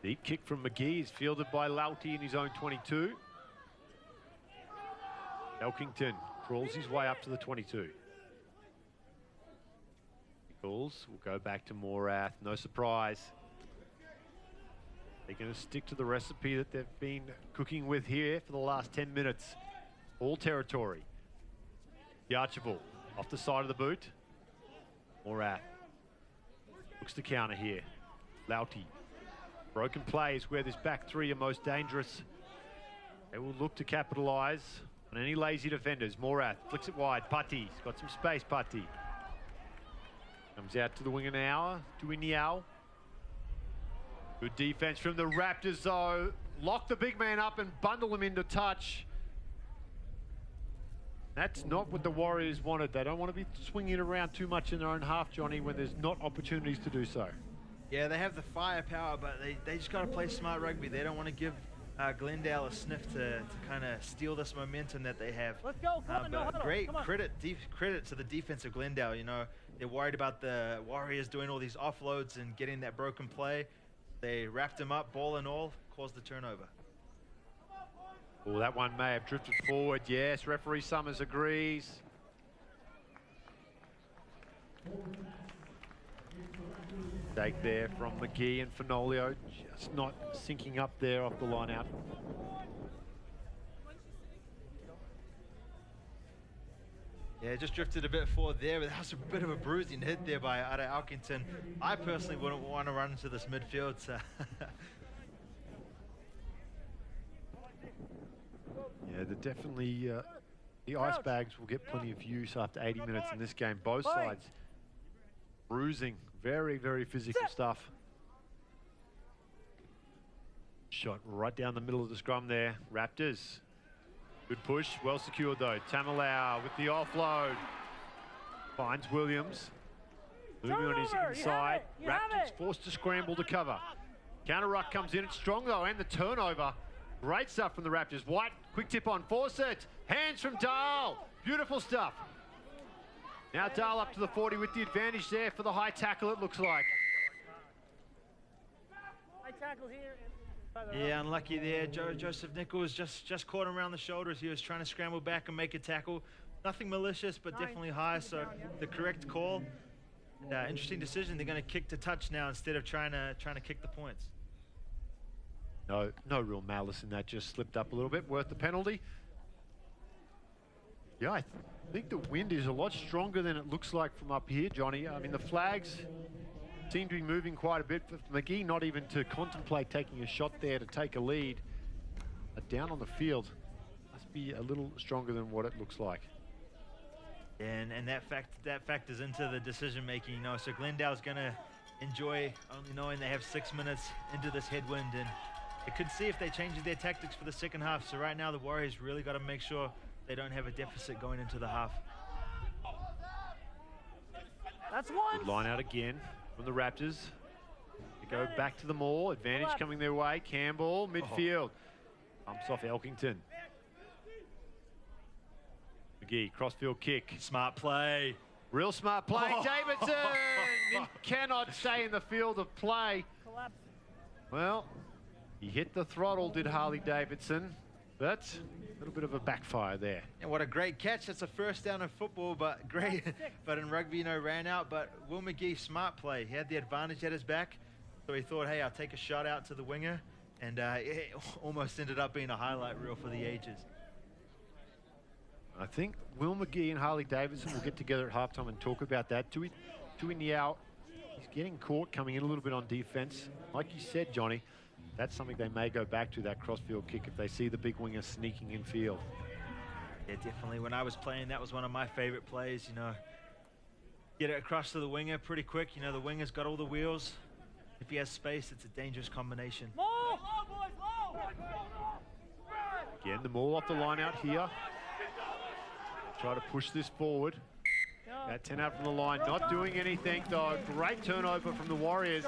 Deep kick from McGee is fielded by Lauti in his own 22. Elkington crawls his way up to the 22. Nichols will go back to Morath. No surprise. They're going to stick to the recipe that they've been cooking with here for the last 10 minutes. All territory. Yarcheville off the side of the boot. Morath looks to counter here. Lauti. Broken plays where this back three are most dangerous. They will look to capitalise on any lazy defenders. Morath flicks it wide. Putty's got some space. Putty comes out to the wing now. To Iniao. Good defense from the Raptors though. lock the big man up and bundle him into touch. That's not what the Warriors wanted. They don't want to be swinging it around too much in their own half, Johnny, when there's not opportunities to do so. Yeah, they have the firepower, but they just got to play smart rugby. They don't want to give Glendale a sniff to kind of steal this momentum that they have. Let's go. Come on, no huddle. Great Come on. credit to the defense of Glendale. You know, they're worried about the Warriors doing all these offloads and getting that broken play. They wrapped him up, ball and all, caused the turnover. Well, that one may have drifted forward. Yes, referee Summers agrees. Take there from McGee and Fenolio, just not sinking up there off the line out. Yeah, just drifted a bit forward there, but that was a bit of a bruising hit there by Ada Alkington. I personally wouldn't want to run into this midfield. So yeah, definitely the ice bags will get plenty of use after 80 minutes in this game. Both sides bruising, very, very physical stuff. Shot right down the middle of the scrum there. Raptors. Good push, well secured though. Tamalau with the offload. Finds Williams. Moving on his inside. Raptors forced to scramble to cover. Counter ruck comes in, it's strong though, and the turnover. Great stuff from the Raptors. White, quick tip on Fawcett. Hands from Dahl. Beautiful stuff. Now Dahl up to the 40 with the advantage there for the high tackle, it looks like. High tackle here. yeah, unlucky there. Joseph Nichols just caught him around the shoulders. He was trying to scramble back and make a tackle. Nothing malicious, but definitely high. So the correct call. And, interesting decision. They're going to kick to touch now instead of trying to kick the points. No real malice in that. Just slipped up a little bit. Worth the penalty. Yeah, I think the wind is a lot stronger than it looks like from up here, Johnny. I mean, the flags seem to be moving quite a bit. For McGee not even to contemplate taking a shot there to take a lead. Down on the field must be a little stronger than what it looks like. And that factors into the decision making. You know, so Glendale's going to enjoy only knowing they have 6 minutes into this headwind, and they could see if they change their tactics for the second half. So right now the Warriors really got to make sure they don't have a deficit going into the half. That's one. Good line out again from the Raptors. They go back to the maul. Advantage coming their way. Campbell, midfield. Bumps off Elkington. McGee, crossfield kick. Smart play. Real smart play. Davidson! He cannot stay in the field of play. Collapse. Well, he hit the throttle, did Harley Davidson. But a little bit of a backfire there. And what a great catch. That's a first down in football, but great. But in rugby, you know, ran out. But Will McGee, smart play. He had the advantage at his back. So he thought, hey, I'll take a shot out to the winger. And it almost ended up being a highlight reel for the ages. I think Will McGee and Harley Davidson will get together at halftime and talk about that. Tui Niao, he's getting caught coming in a little bit on defense. Like you said, Johnny, that's something they may go back to, that crossfield kick, if they see the big winger sneaking in field. Yeah, definitely. When I was playing, that was one of my favorite plays, you know. Get it across to the winger pretty quick. You know, the winger's got all the wheels. If he has space, it's a dangerous combination. Low, boys, low. Again, the maul off the line out here. Try to push this forward. That 10 out from the line, not doing anything though. Great turnover from the Warriors.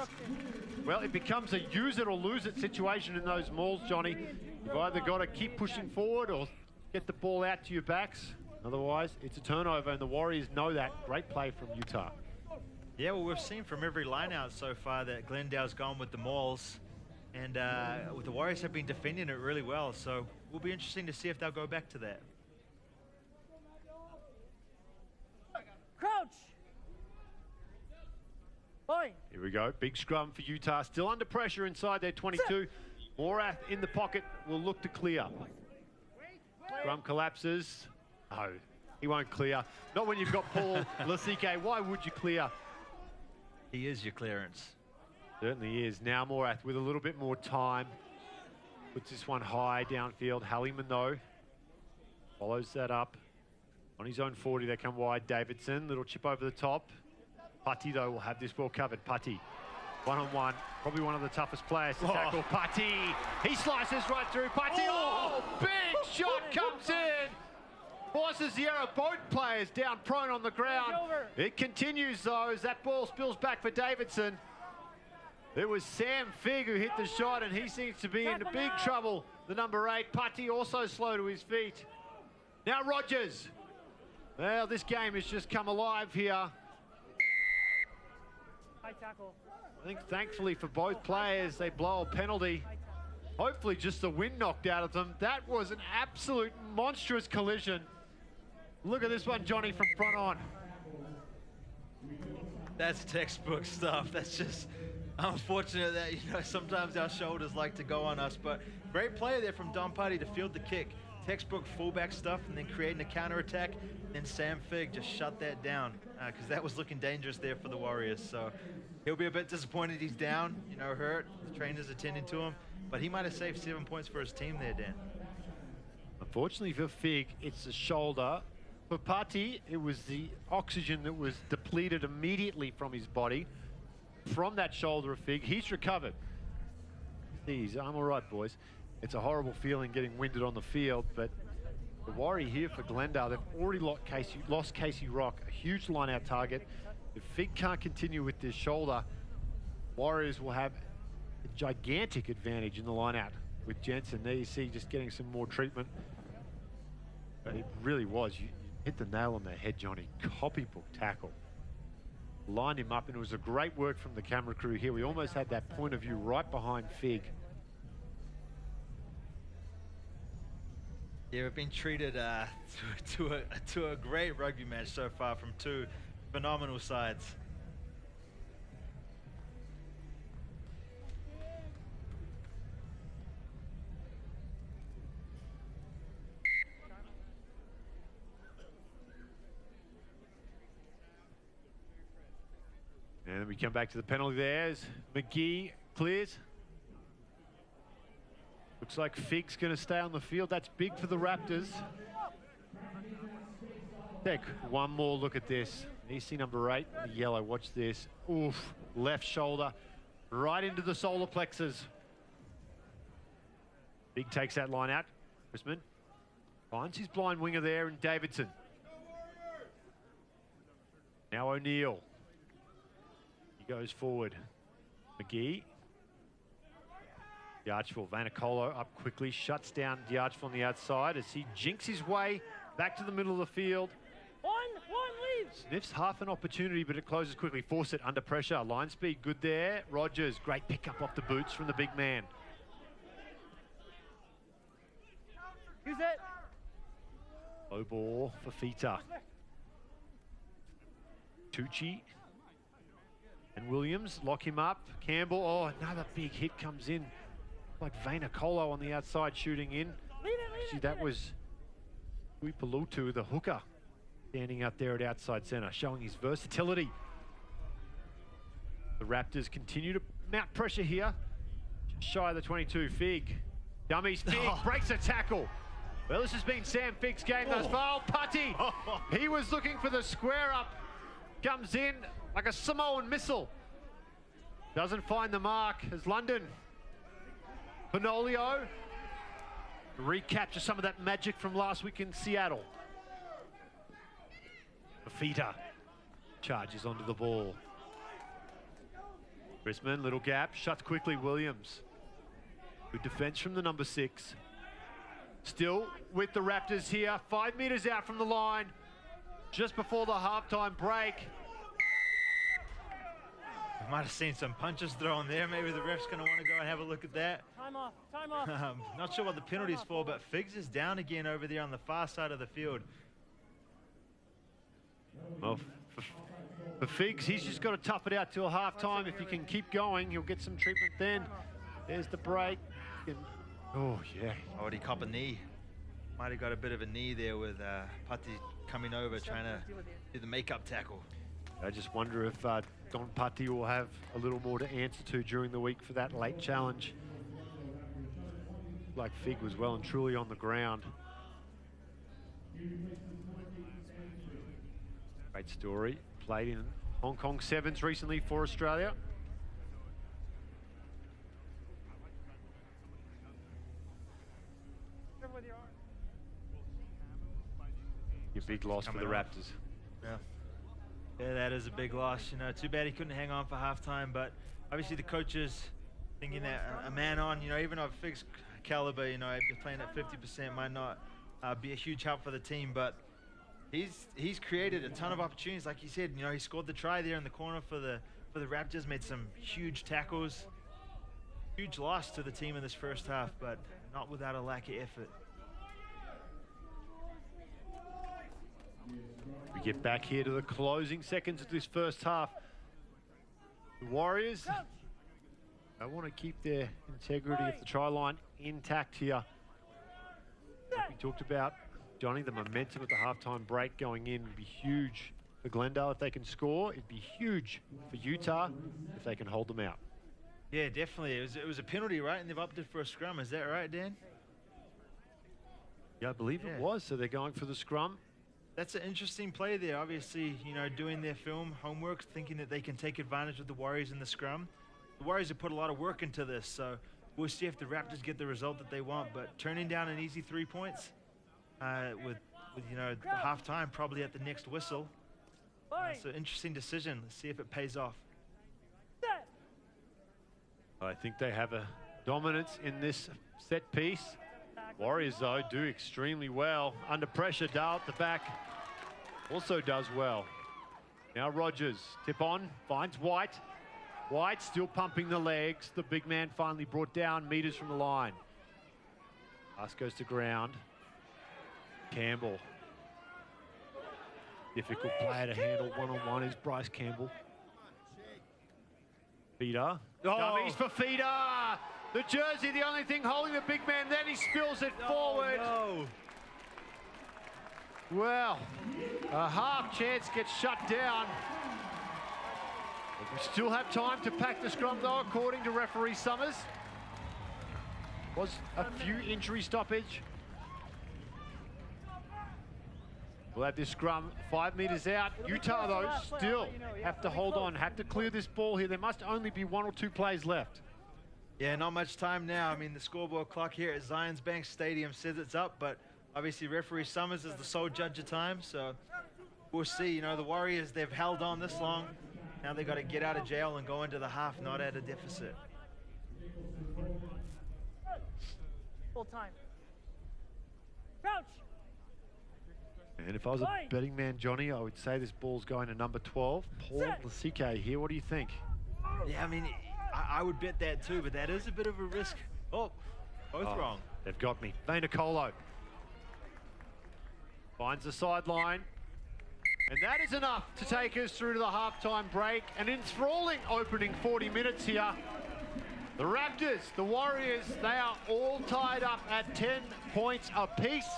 Well, it becomes a use it or lose it situation in those mauls, Johnny. You've either got to keep pushing forward or get the ball out to your backs. Otherwise, it's a turnover, and the Warriors know that. Great play from Utah. Yeah, well, we've seen from every line-out so far that Glendale's gone with the mauls, and the Warriors have been defending it really well. So we'll be interesting to see if they'll go back to that. Crouch. Point. Here we go. Big scrum for Utah. Still under pressure inside their 22. Morath in the pocket will look to clear. Scrum collapses. No, he won't clear. Not when you've got Paul Lasike. Why would you clear? He is your clearance. Certainly is. Now Morath with a little bit more time. Puts this one high downfield. Halliman, though, follows that up. On his own 40, they come wide. Davidson, little chip over the top. Putty, though, will have this well covered. Putty One-on-one, probably one of the toughest players to tackle. Putty, he slices right through. Putty, big shot comes in. Forces the error, both players down prone on the ground. It continues though as that ball spills back for Davidson. It was Sam Figg who hit the shot, and he seems to be in big trouble. The number 8, Putty, also slow to his feet. Now Rogers. Well, this game has just come alive here. High tackle. I think thankfully for both players, they blow a penalty. Hopefully just the wind knocked out of them. That was an absolute monstrous collision. Look at this one, Johnny, from front on. That's textbook stuff. That's just unfortunate that, you know, sometimes our shoulders like to go on us, but great play there from Don Putty to field the kick. Textbook fullback stuff, and then creating a counter-attack. Then Sam Figg just shut that down because that was looking dangerous there for the Warriors. So he'll be a bit disappointed he's down, you know, hurt. The trainer's attending to him, but he might have saved 7 points for his team there, Dan. Unfortunately for Figg, it's the shoulder. For Putty, it was the oxygen that was depleted immediately from his body. From that shoulder of Figg, he's recovered. I'm all right, boys. It's a horrible feeling getting winded on the field, but the worry here for Glendale, they've already lost Casey Rock, a huge line-out target. If Figg can't continue with this shoulder, Warriors will have a gigantic advantage in the line-out with Jensen. There you see just getting some more treatment. But it really was. You hit the nail on the head, Johnny. Copybook tackle. Lined him up, and it was a great work from the camera crew here. We almost had that point of view right behind Figg. Yeah, we've been treated to a great rugby match so far from 2 phenomenal sides. And then we come back to the penalty there as McGee clears. Looks like Figg's going to stay on the field. That's big for the Raptors. Take one more look at this. EC number 8, the yellow. Watch this. Oof, left shoulder right into the solar plexus. Figg takes that line out. Chrisman finds his blind winger there in Davidson. Now O'Neill. He goes forward. McGee. D'Archville, Vanacolo up quickly, shuts down D'Archville on the outside as he jinks his way back to the middle of the field. One leaves. Sniffs half an opportunity, but it closes quickly. Force it under pressure. Line speed good there. Rogers, great pickup off the boots from the big man. Use it. Low ball for Fita. Tucci and Williams lock him up. Campbell, oh, another big hit comes in. Like Vanacolo on the outside shooting in. Actually, that was Uipalutu, the hooker, standing out there at outside centre, showing his versatility. The Raptors continue to mount pressure here. Just shy of the 22, Figg. Dummies, Figg breaks a tackle. Well, this has been Sam Figg's game thus far. Putty, he was looking for the square up. Comes in like a Samoan missile. Doesn't find the mark as London. Benolio recapture some of that magic from last week in Seattle. Fafita charges onto the ball. Chrisman, little gap, shuts quickly. Williams. Good defense from the number 6. Still with the Raptors here, 5 meters out from the line, just before the halftime break. We might have seen some punches thrown there. Maybe the ref's going to want to go and have a look at that. Time off. Time off. Not sure what the penalty's for, but Figgs is down again over there on the far side of the field. Well, for Figgs, he's just got to tough it out till halftime. If he can keep going, he'll get some treatment then. There's the break. Oh, yeah. Oh, did he cop a knee? Might have got a bit of a knee there with Putty coming over, trying to do the makeup tackle. I just wonder if Don Putty will have a little more to answer to during the week for that late challenge. Like Figg was well and truly on the ground. Great story. Played in Hong Kong Sevens recently for Australia. A big loss for the Raptors. Yeah, that is a big loss. You know, too bad he couldn't hang on for halftime, but obviously the coaches thinking that a man on, you know, even of fixed caliber, you know, if you're playing at 50% might not be a huge help for the team, but he's created a ton of opportunities. Like you said, you know, he scored the try there in the corner for the Raptors, made some huge tackles. Huge loss to the team in this first half, but not without a lack of effort. We get back here to the closing seconds of this first half. The Warriors, they want to keep their integrity of the try line intact here. Like we talked about, Johnny, the momentum at the halftime break going in would be huge for Glendale if they can score. It'd be huge for Utah if they can hold them out. Yeah, definitely. It was a penalty, right? And they've opted for a scrum. Is that right, Dan? Yeah, I believe it was. So they're going for the scrum. That's an interesting play there. Obviously, you know, doing their film homework, thinking that they can take advantage of the Warriors in the scrum. The Warriors have put a lot of work into this, so we'll see if the Raptors get the result that they want. But turning down an easy 3 points with you know, the halftime probably at the next whistle. It's an interesting decision. Let's see if it pays off. I think they have a dominance in this set piece. Warriors, though, do extremely well. Under pressure, Dale at the back also does well. Now Rogers, tip on, finds White. White still pumping the legs. The big man finally brought down meters from the line. Pass goes to ground. Campbell. Difficult player to handle one-on-one is Bryce Campbell. Feeder. Dummies for Feeder. The jersey, the only thing holding the big man. Then he spills it forward. No. Well, a half chance gets shut down. But we still have time to pack the scrum, though, according to referee Summers. Was a few injury stoppage. We'll have this scrum 5 meters out. Utah, though, still have to hold on, have to clear this ball here. There must only be 1 or 2 plays left. Yeah, not much time now. I mean, the scoreboard clock here at Zions Bank Stadium says it's up, but obviously referee Summers is the sole judge of time, so we'll see. You know, the Warriors, they've held on this long. Now they've got to get out of jail and go into the half, not at a deficit. Full time. Crouch. And if I was a betting man, Johnny, I would say this ball's going to number 12. Paul Lasike here. What do you think? Yeah, I mean, I would bet that too, but that is a bit of a risk. Oh, both wrong. They've got me. Vainicolo finds the sideline. And that is enough to take us through to the halftime break. An enthralling opening 40 minutes here. The Raptors, the Warriors, they are all tied up at 10 points apiece.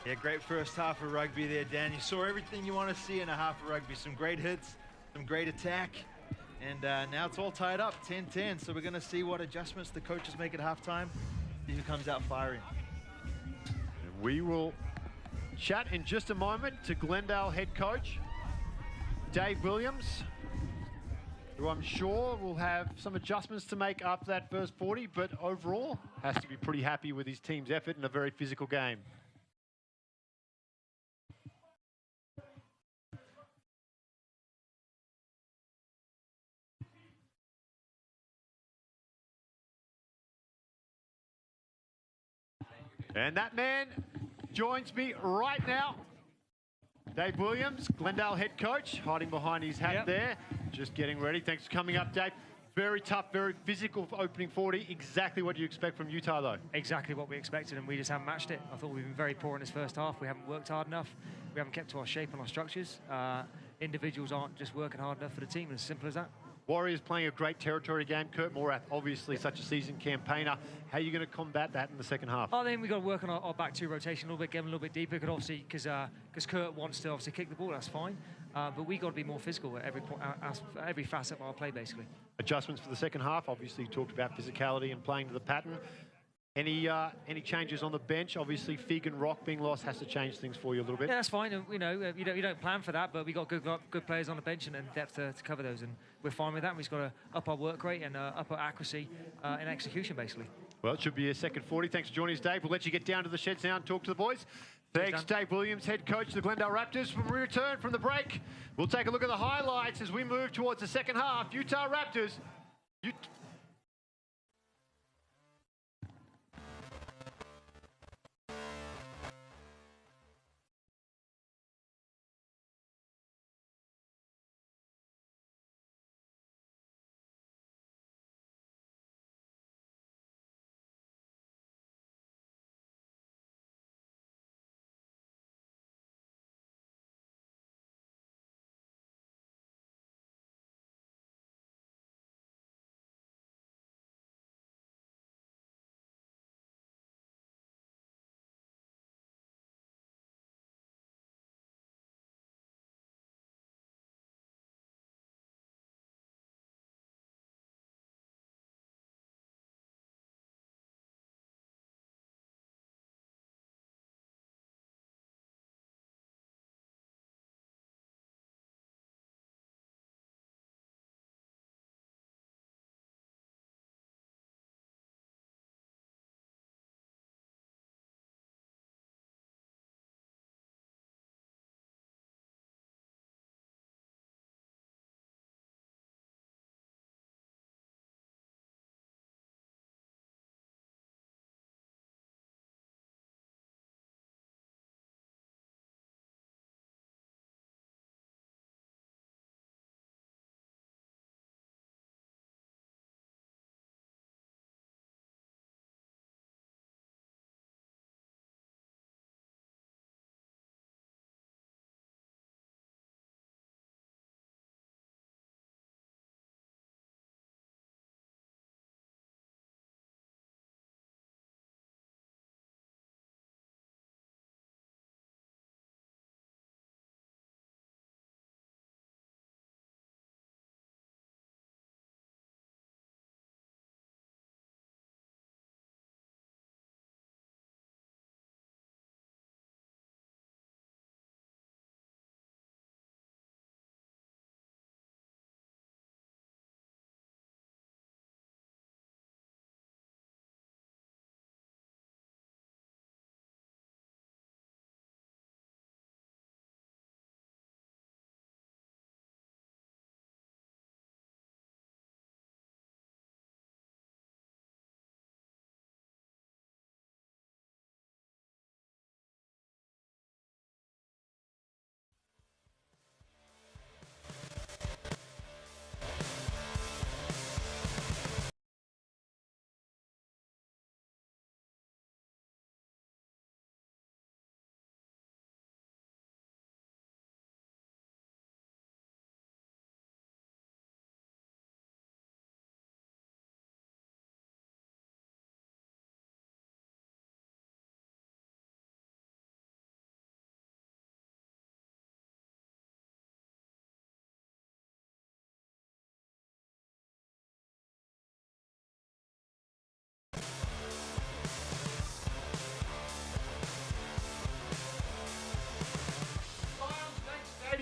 Yeah, great first half of rugby there, Dan. You saw everything you want to see in a half of rugby. Some great hits, some great attack, and now it's all tied up, 10-10. So we're going to see what adjustments the coaches make at halftime, see who comes out firing. And we will chat in just a moment to Glendale head coach Dave Williams, who I'm sure will have some adjustments to make after that first 40, but overall has to be pretty happy with his team's effort in a very physical game. And that man joins me right now. Dave Williams, Glendale head coach, hiding behind his hat there. Just getting ready. Thanks for coming up, Dave. Very tough, very physical opening 40. Exactly what you expect from Utah, though. Exactly what we expected, and we just haven't matched it. I thought we've been very poor in this first half. We haven't worked hard enough. We haven't kept to our shape and our structures. Individuals aren't just working hard enough for the team, as simple as that. Warriors playing a great territory game. Kurt Morath, obviously such a seasoned campaigner. How are you going to combat that in the second half? I think we've got to work on our back two rotation a little bit, get them a little bit deeper. Could obviously, because Kurt wants to obviously kick the ball, that's fine. But we got to be more physical at every facet of our play, basically. Adjustments for the second half. Obviously, you talked about physicality and playing to the pattern. Any changes on the bench? Obviously, Fig and Rock being lost has to change things for you a little bit. Yeah, that's fine. You know, you don't plan for that, but we got good players on the bench and depth to cover those, and we're fine with that. We've just got to up our work rate and up our accuracy and execution, basically. Well, it should be a second 40. Thanks for joining us, Dave. We'll let you get down to the sheds now and talk to the boys. Thanks, Dave Williams, head coach of the Glendale Raptors. When we return from the break, we'll take a look at the highlights as we move towards the second half. Utah Raptors.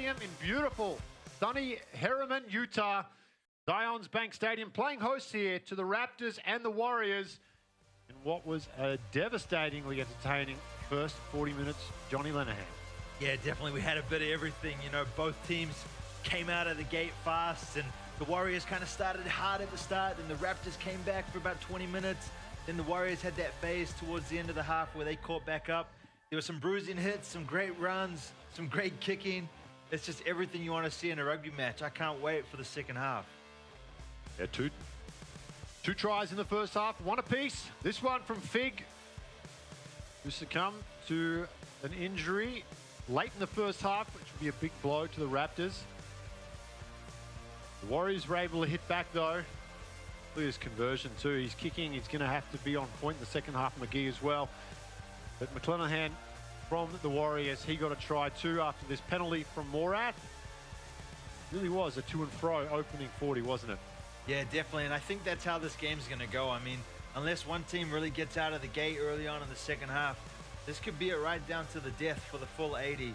In beautiful, sunny Herriman, Utah. Zions Bank Stadium playing host here to the Raptors and the Warriors in what was a devastatingly entertaining first 40 minutes. Johnny Lenahan. Yeah, definitely. We had a bit of everything. You know, both teams came out of the gate fast, and the Warriors kind of started hard at the start, and the Raptors came back for about 20 minutes. Then the Warriors had that phase towards the end of the half where they caught back up. There were some bruising hits, some great runs, some great kicking. It's just everything you want to see in a rugby match. I can't wait for the second half. Yeah, two tries in the first half, one apiece. This one from Fig, who succumbed to an injury late in the first half, which would be a big blow to the Raptors. The Warriors were able to hit back though. Look at his conversion too. He's kicking. He's going to have to be on point in the second half. McGee as well. But McClenahan from the Warriors, he got a try too after this penalty from Morath. Really was a to and fro opening 40, wasn't it? Yeah, definitely. And I think that's how this game's going to go. I mean, unless one team really gets out of the gate early on in the second half, this could be it right down to the death for the full 80.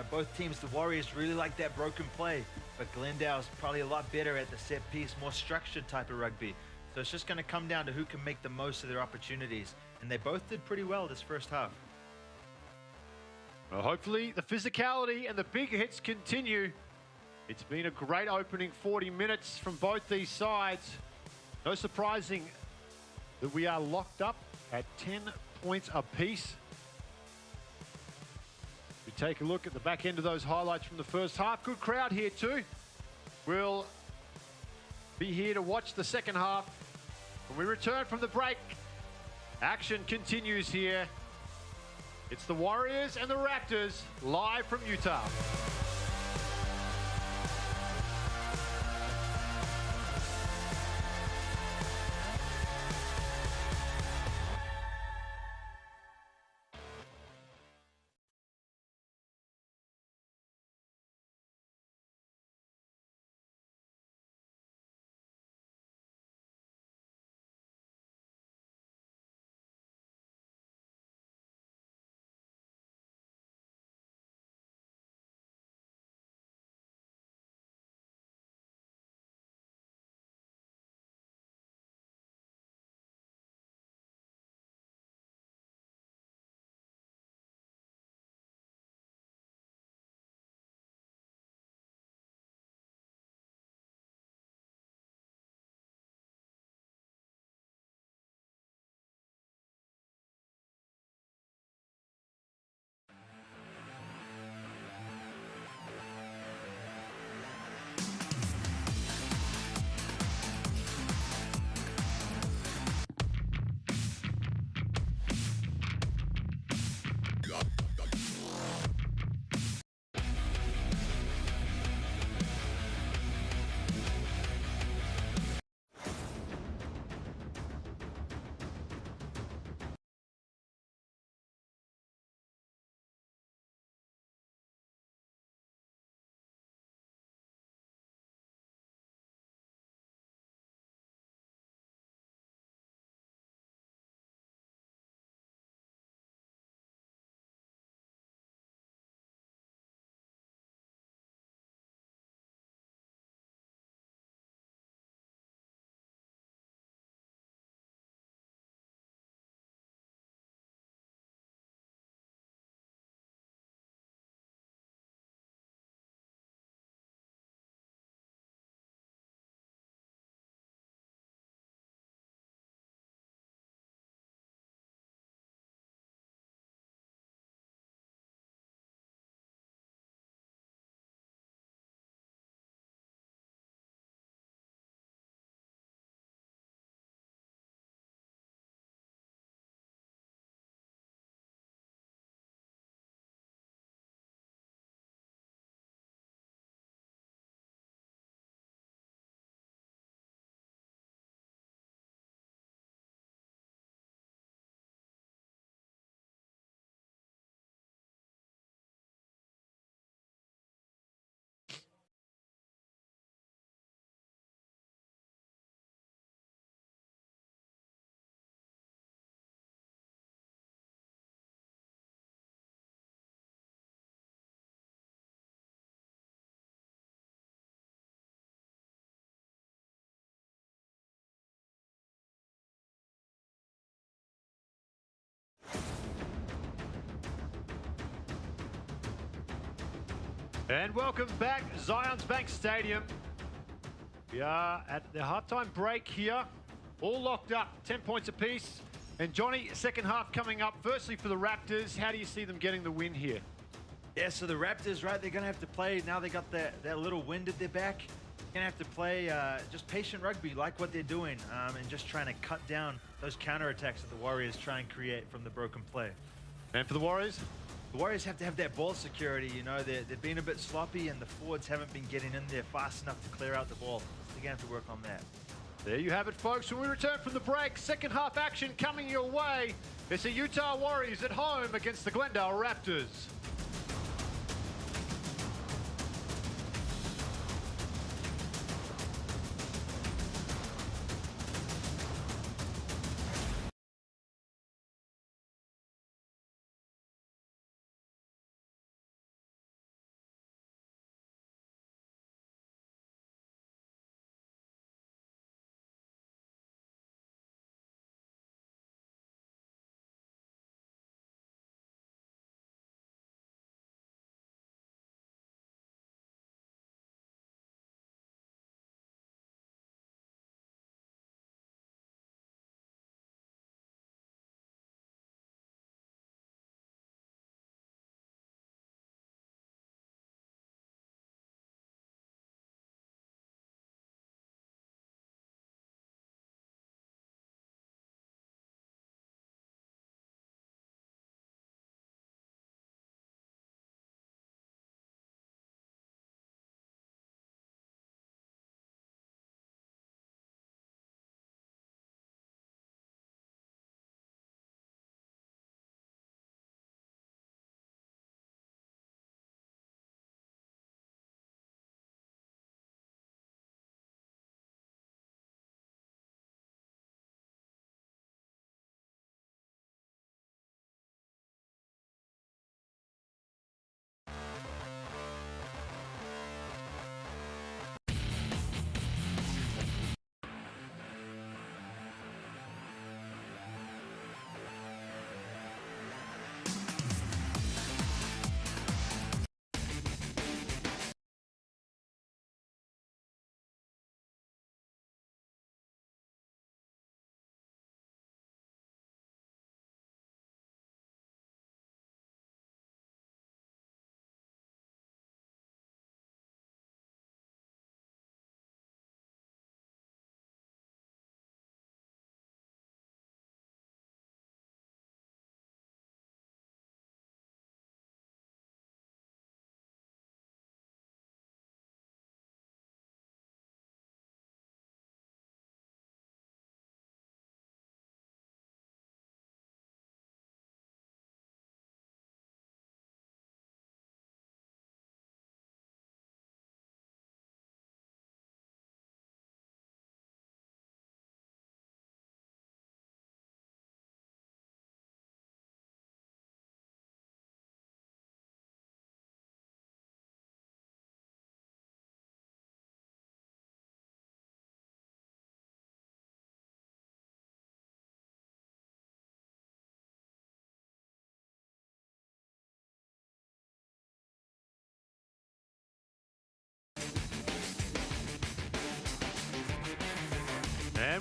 Both teams, the Warriors really like that broken play, but Glendale's probably a lot better at the set piece, more structured type of rugby. So it's just going to come down to who can make the most of their opportunities. And they both did pretty well this first half. Well, hopefully the physicality and the big hits continue. It's been a great opening 40 minutes from both these sides. No surprising that we are locked up at 10 points apiece. We take a look at the back end of those highlights from the first half. Good crowd here too. We'll be here to watch the second half. When we return from the break, action continues here. It's the Warriors and the Raptors live from Utah. And welcome back, Zions Bank Stadium. We are at the halftime break here, all locked up, 10 points apiece. And Johnny, second half coming up. Firstly for the Raptors, how do you see them getting the win here? Yeah, so the Raptors, right, they're going to have to play, now they got that little wind at their back. They're going to have to play just patient rugby, like what they're doing, and just trying to cut down those counterattacks that the Warriors try and create from the broken play. And for the Warriors? The Warriors have to have that ball security, you know, they've been a bit sloppy and the forwards haven't been getting in there fast enough to clear out the ball. They're going to have to work on that. There you have it, folks. When we return from the break, second half action coming your way. It's the Utah Warriors at home against the Glendale Raptors.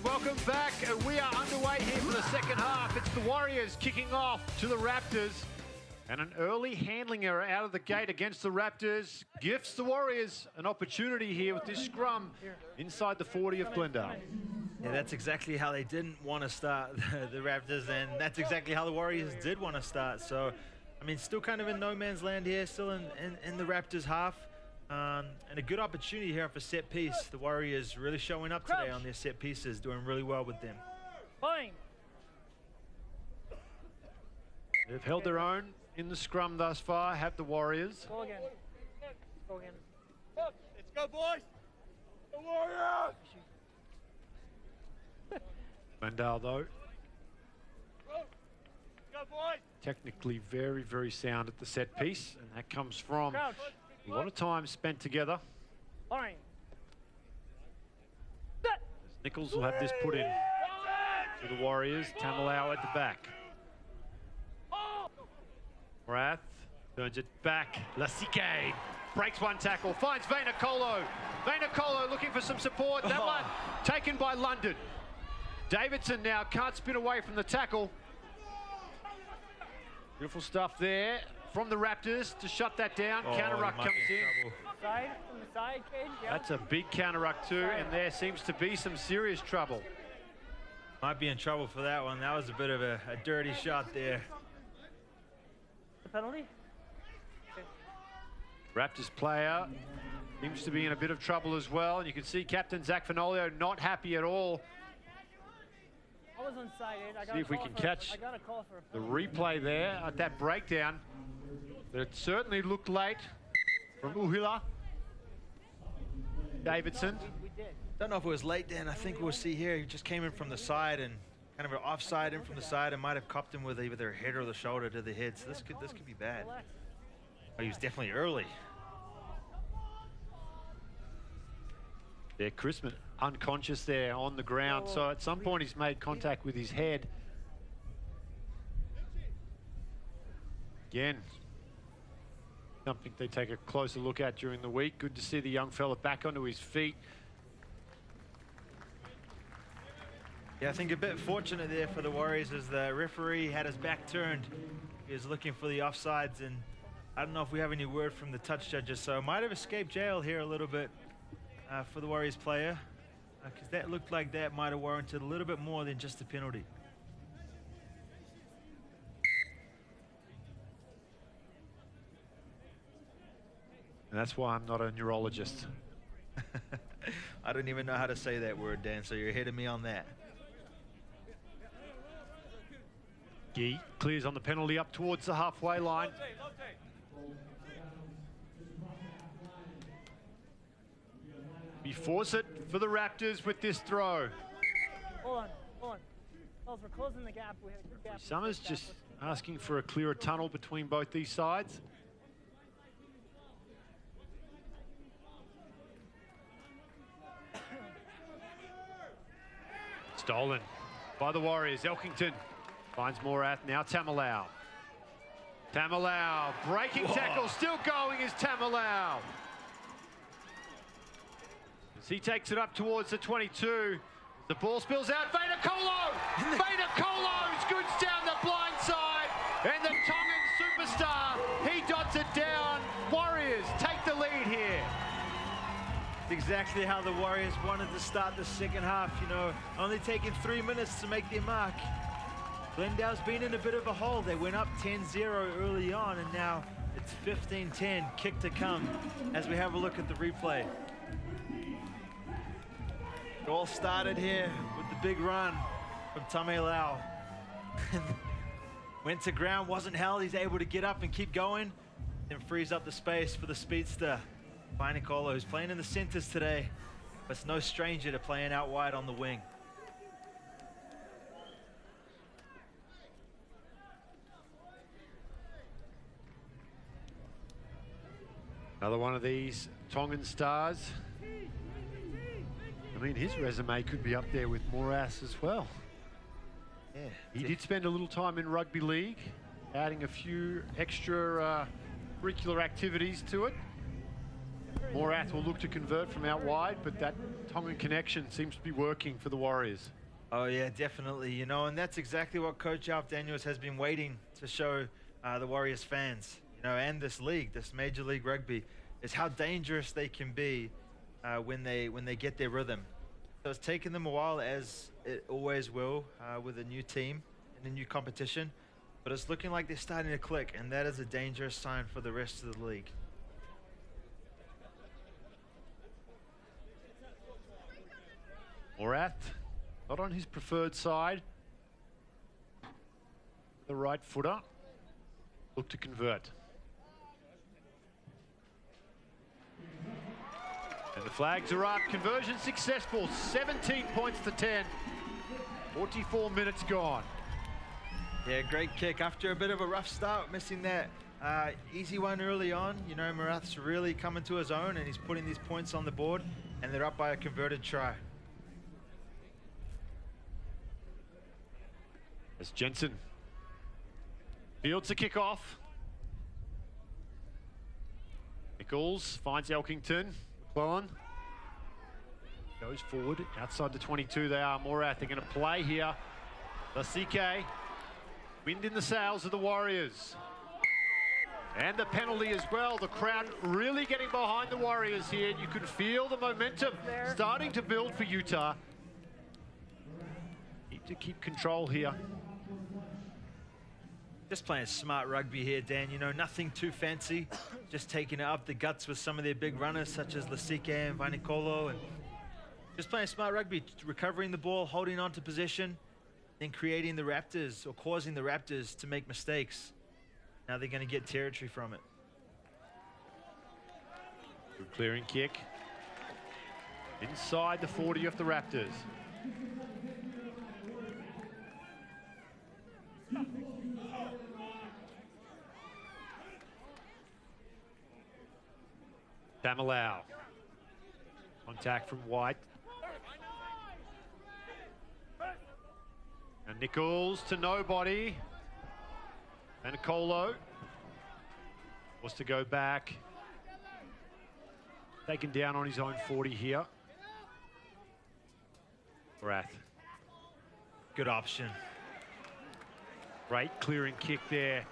And welcome back. We are underway here for the second half. It's the Warriors kicking off to the Raptors. And an early handling error out of the gate against the Raptors gifts the Warriors an opportunity here with this scrum inside the 40 of Glendale. Yeah, that's exactly how they didn't want to start, the Raptors, and that's exactly how the Warriors did want to start. So, I mean, still kind of in no man's land here, still in the Raptors half. And a good opportunity here for set piece. The Warriors really showing up today on their set pieces, doing really well with them. Fine. They've held their own in the scrum thus far, have the Warriors. Go again. Go again. Let's go, boys! The Warriors! Glendale, though, Go, boys! technically very, very sound at the set piece, and that comes from Crouch. a lot of time spent together. Fine. Nichols will have this put in to the Warriors. Tamalau at the back. Rath turns it back. Lasike breaks one tackle, finds Vainikolo. Vainikolo looking for some support. That one taken by London. Davidson now can't spin away from the tackle. Beautiful stuff there from the Raptors to shut that down. Counter ruck comes in. Side, from the side, Cage. Yeah. That's a big counter ruck too, and there seems to be some serious trouble. Might be in trouble for that one. That was a bit of a dirty shot there. The penalty? Raptors player seems to be in a bit of trouble as well, and you can see Captain Zach Fenolio not happy at all. I was on side 8. I got See if we can catch the replay there at that breakdown. It certainly looked late from Uhila. Davidson. We did. Don't know if it was late, Dan. I think we'll see here. He just came in from the side and kind of an offside in from the side and might have copped him with either their head or the shoulder to the head. So this could be bad. Relax. Oh, he was definitely early. Yeah, Chrisman unconscious there on the ground. So at some point he's made contact with his head. Again, something they take a closer look at during the week. Good to see the young fella back onto his feet. Yeah, I think a bit fortunate there for the Warriors as the referee had his back turned. He was looking for the offsides, and I don't know if we have any word from the touch judges, so might have escaped jail here a little bit for the Warriors player, because that looked like that might have warranted a little bit more than just a penalty. And that's why I'm not a neurologist. I don't even know how to say that word, Dan, so you're ahead of me on that. Gee clears on the penalty up towards the halfway line. He force it for the Raptors with this throw. Hold on. Well, we're closing the gap. We had a good gap. Summers just asking for a clearer tunnel between both these sides. Stolen by the Warriors. Elkington finds Morath. Now Tamalau. Tamalau breaking tackle. Still going is Tamalau. As he takes it up towards the 22. The ball spills out. Vainikolo! Vainikolo scoots down the blind side. And the Tongan superstar, he dots it down. Warriors take the lead here. Exactly how the Warriors wanted to start the second half, you know, only taking 3 minutes to make their mark. Glendale's been in a bit of a hole. They went up 10-0 early on, and now it's 15-10, kick to come as we have a look at the replay. It all started here with the big run from Tamalau. Went to ground, wasn't held. He's able to get up and keep going, then frees up the space for the speedster. Vainikolo, who's playing in the centers today, but it's no stranger to playing out wide on the wing. Another one of these Tongan stars. I mean, his resume could be up there with Morath as well. Yeah, he did spend a little time in rugby league, adding a few extra curricular activities to it. Morath will look to convert from out wide, but that Tongan connection seems to be working for the Warriors. Oh yeah, definitely, you know, and that's exactly what Coach Alf Daniels has been waiting to show the Warriors fans, you know, and this league, this Major League Rugby, is how dangerous they can be when they get their rhythm. So it's taken them a while, as it always will with a new team and a new competition, but it's looking like they're starting to click, and that is a dangerous sign for the rest of the league. Morath, not on his preferred side. The right footer. Look to convert. And the flags are up. Conversion successful. 17 points to 10. 44 minutes gone. Yeah, great kick after a bit of a rough start, missing that easy one early on. You know, Morath's really coming to his own, and he's putting these points on the board, and they're up by a converted try. As Jensen fields the kickoff. Nichols finds Elkington. McClellan goes forward outside the 22. They are. Morath, they're going to play here. Lasike, wind in the sails of the Warriors. And the penalty as well. The crowd really getting behind the Warriors here. You could feel the momentum starting to build for Utah. Need to keep control here. Just playing smart rugby here, Dan. You know, nothing too fancy. Just taking it up the guts with some of their big runners, such as Lasike and Vainikolo. And just playing smart rugby, recovering the ball, holding on to possession, then creating the Raptors, or causing the Raptors to make mistakes. Now they're going to get territory from it. Good clearing kick. Inside the 40 of the Raptors. Tamalau. Contact from White. And Nichols to nobody. And Colo was to go back. Taken down on his own 40 here. Morath. Good option. Great clearing kick there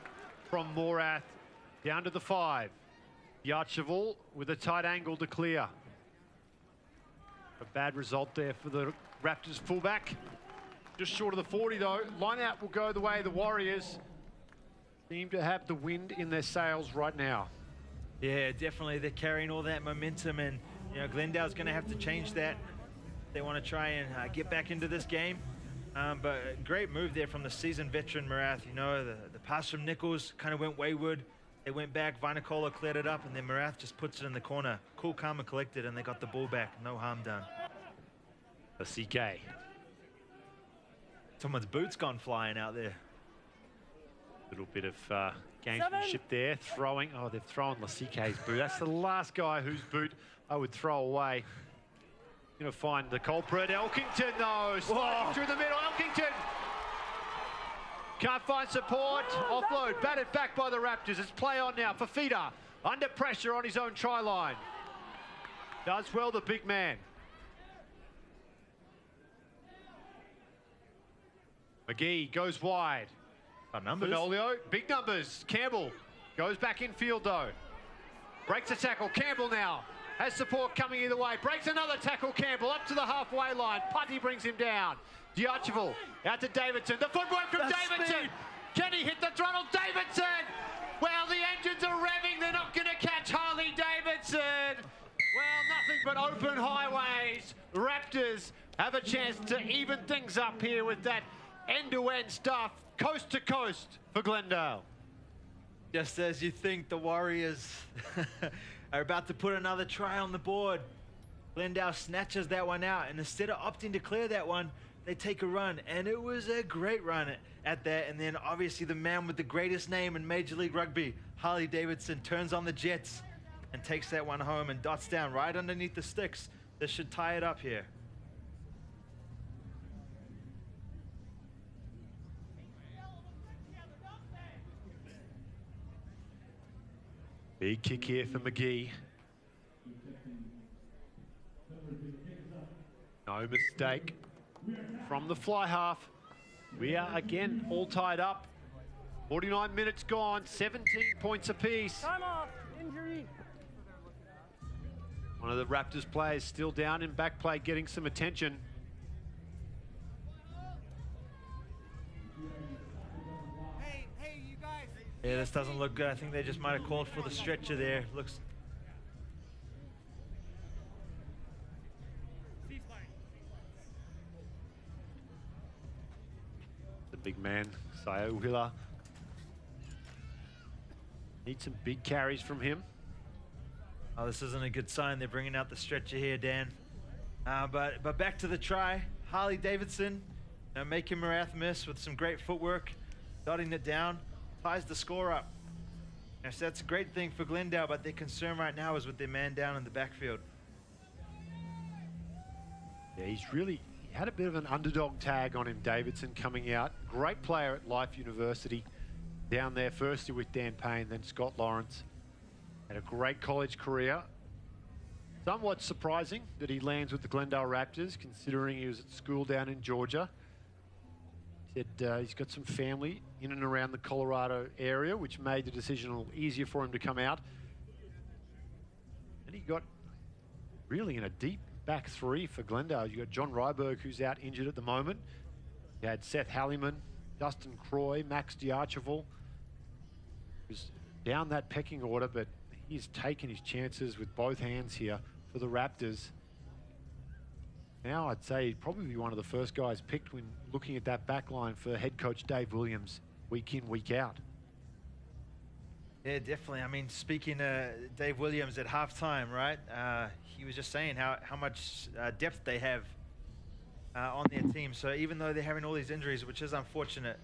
from Morath down to the 5. Yarcheval with a tight angle to clear. A bad result there for the Raptors fullback. Just short of the 40 though. Line out will go the way of the Warriors. Seem to have the wind in their sails right now. Yeah, definitely. They're carrying all that momentum, and you know, Glendale's going to have to change that. They want to try and get back into this game. But a great move there from the seasoned veteran Morath. You know, the pass from Nichols kind of went wayward. They went back, Vainikolo cleared it up, and then Morath just puts it in the corner. Cool, calm, and collected, and they got the ball back. No harm done. Lasike. Someone's boot's gone flying out there. Little bit of gamesmanship there. Throwing. Oh, they've thrown Lasike's boot. That's the last guy whose boot I would throw away. Going to find the culprit. Elkington, though. Sliding through the middle. Elkington. Can't find support. Offload. Batted back by the Raptors. It's play on now. Fafita under pressure on his own try line. Does well, the big man. McGee goes wide. Benolio, big numbers. Campbell goes back in field though. Breaks a tackle. Campbell now has support coming either way. Breaks another tackle. Campbell up to the halfway line. Putty brings him down. Diarcheval out to Davidson. The footwork from Davidson. Can he hit the throttle? Davidson! Well, the engines are revving. They're not going to catch Harley Davidson. Well, nothing but open highways. Raptors have a chance to even things up here with that end-to-end stuff, coast to coast for Glendale. Just as you think the Warriors are about to put another try on the board, Glendale snatches that one out, and instead of opting to clear that one, they take a run, and it was a great run at that. And then obviously the man with the greatest name in Major League Rugby, Harley Davidson, turns on the Jets and takes that one home and dots down right underneath the sticks. This should tie it up here. Big kick here for McGee. No mistake from the fly half. We are again all tied up. 49 minutes gone, 17 points apiece. Time off. Injury. One of the Raptors players still down in back play, getting some attention. Hey, you guys. Yeah, this doesn't look good. I think they just might have called for the stretcher there. Looks. The big man, Sayo Hiller. Need some big carries from him. Oh, this isn't a good sign. They're bringing out the stretcher here, Dan. But back to the try. Harley Davidson, making Marath miss with some great footwork, dotting it down, ties the score up. So that's a great thing for Glendale, but their concern right now is with their man down in the backfield. Yeah, he had a bit of an underdog tag on him, Davidson, coming out. Great player at Life University down there, firstly with Dan Payne, then Scott Lawrence. Had a great college career. Somewhat surprising that he lands with the Glendale Raptors, considering he was at school down in Georgia. He said he's got some family in and around the Colorado area, which made the decision a little easier for him to come out. And he got really in a deep back three for Glendale. You got John Ryberg, who's out injured at the moment. You had Seth Halliman, Dustin Croy, Max Diarcheville. He was down that pecking order, but he's taken his chances with both hands here for the Raptors. Now I'd say he'd probably be one of the first guys picked when looking at that back line for head coach Dave Williams week in, week out. Yeah, definitely. I mean, speaking of Dave Williams at halftime, right? He was just saying how much depth they have on their team. So even though they're having all these injuries, which is unfortunate,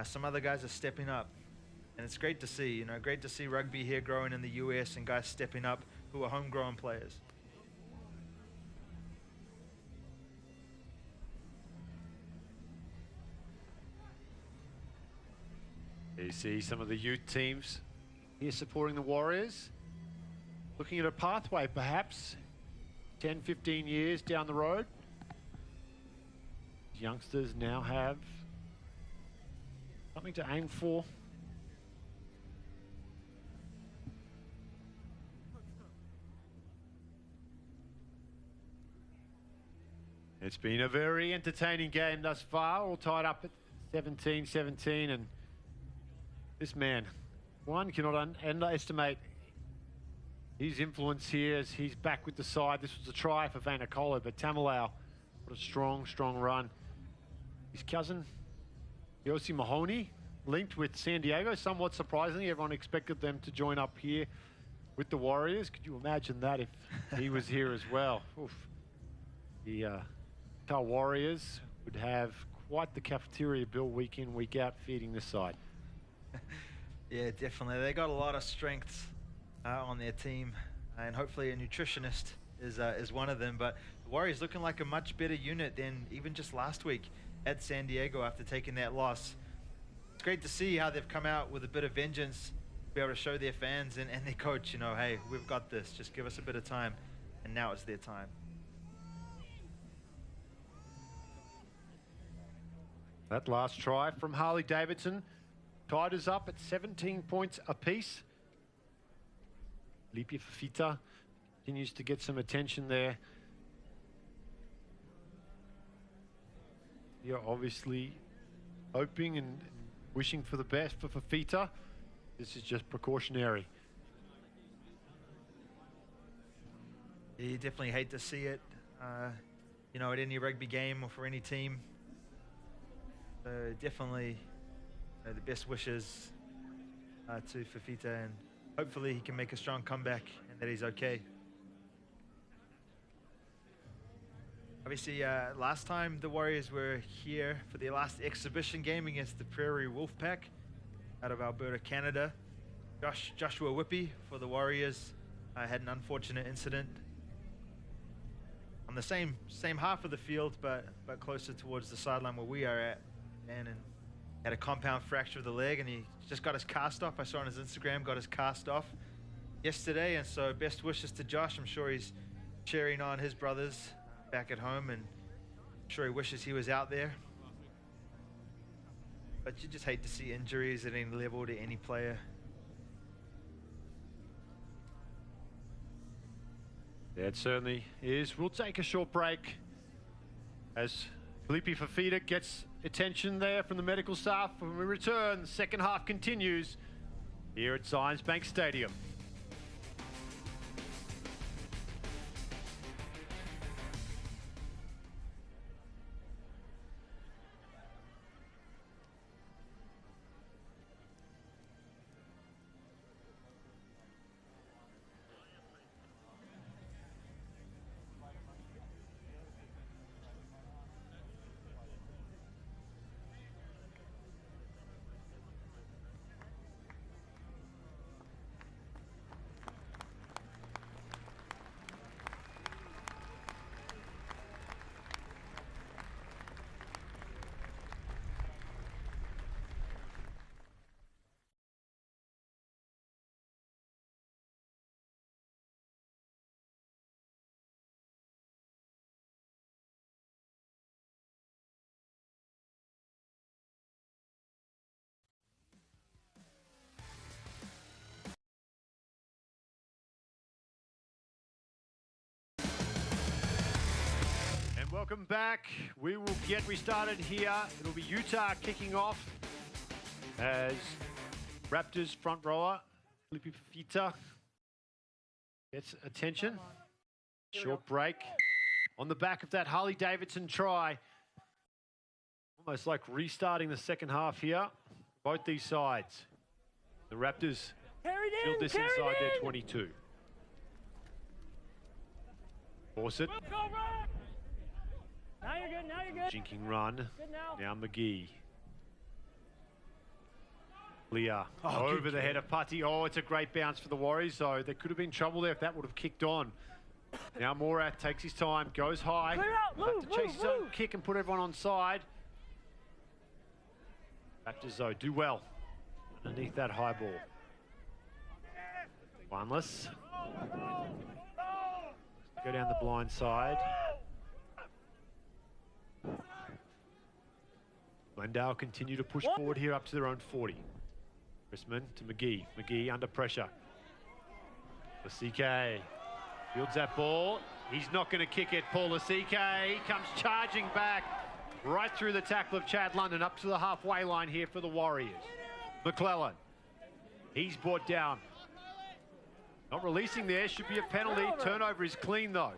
some other guys are stepping up. And it's great to see, great to see rugby here growing in the US and guys stepping up who are homegrown players. You see some of the youth teams here supporting the Warriors. Looking at a pathway, perhaps 10, 15 years down the road. Youngsters now have something to aim for. It's been a very entertaining game thus far, all tied up at 17-17, and this man, one cannot underestimate his influence here as he's back with the side. This was a try for Vanacola, but Tamalau, what a strong, strong run. His cousin, Yossi Mahoney, linked with San Diego, somewhat surprisingly. Everyone expected them to join up here with the Warriors. Could you imagine that if he was here as well? Oof. The Cal Warriors would have quite the cafeteria bill week in, week out, feeding this side. Yeah, definitely. They got a lot of strengths on their team, and hopefully a nutritionist is one of them. But the Warriors looking like a much better unit than even just last week at San Diego after taking that loss. It's great to see how they've come out with a bit of vengeance, be able to show their fans and their coach, hey, we've got this. Just give us a bit of time, and now it's their time. That last try from Harley Davidson tied us up at 17 points apiece. Lipi Fafita continues to get some attention there. You're obviously hoping and wishing for the best for Fafita. This is just precautionary. Yeah, you definitely hate to see it, at any rugby game or for any team. Definitely the best wishes to Fafita, and hopefully he can make a strong comeback and that he's okay. Obviously, last time the Warriors were here for their last exhibition game against the Prairie Wolfpack out of Alberta, Canada. Joshua Whippy for the Warriors had an unfortunate incident on the same half of the field, but closer towards the sideline where we are at. And had a compound fracture of the leg, and he just got his cast off. I saw on his Instagram, got his cast off yesterday, and so best wishes to Josh. I'm sure he's cheering on his brothers back at home, and Sure he wishes he was out there. But you just hate to see injuries at any level to any player. Yeah, it certainly is. We'll take a short break as Felipe Fafita gets attention there from the medical staff. When we return, the second half continues here at Zions Bank Stadium. Welcome back. We will get restarted here. It'll be Utah kicking off as Raptors front rower Felipe Fafita gets attention. Short break on the back of that Harley Davidson try. Almost like restarting the second half here. Both these sides. The Raptors fill this inside their 22. Force it. Now you're good, now you're good. Jinking run. Good now. Now McGee. Clear. Over the head of Putty. Oh, it's a great bounce for the Warriors, so there could have been trouble there if that would have kicked on. Now Morath takes his time, goes high. Clear out, move, to chase his own kick and put everyone on side. Raptors, though, do well underneath that high ball. Oneless. Go down the blind side. Glendale continue to push forward here up to their own 40. Chrisman to McGee. McGee under pressure. Lasike fields that ball. He's not going to kick it. Paul Lasike comes charging back right through the tackle of Chad London up to the halfway line here for the Warriors. McClellan. He's brought down. Not releasing there. Should be a penalty. Turnover is clean though.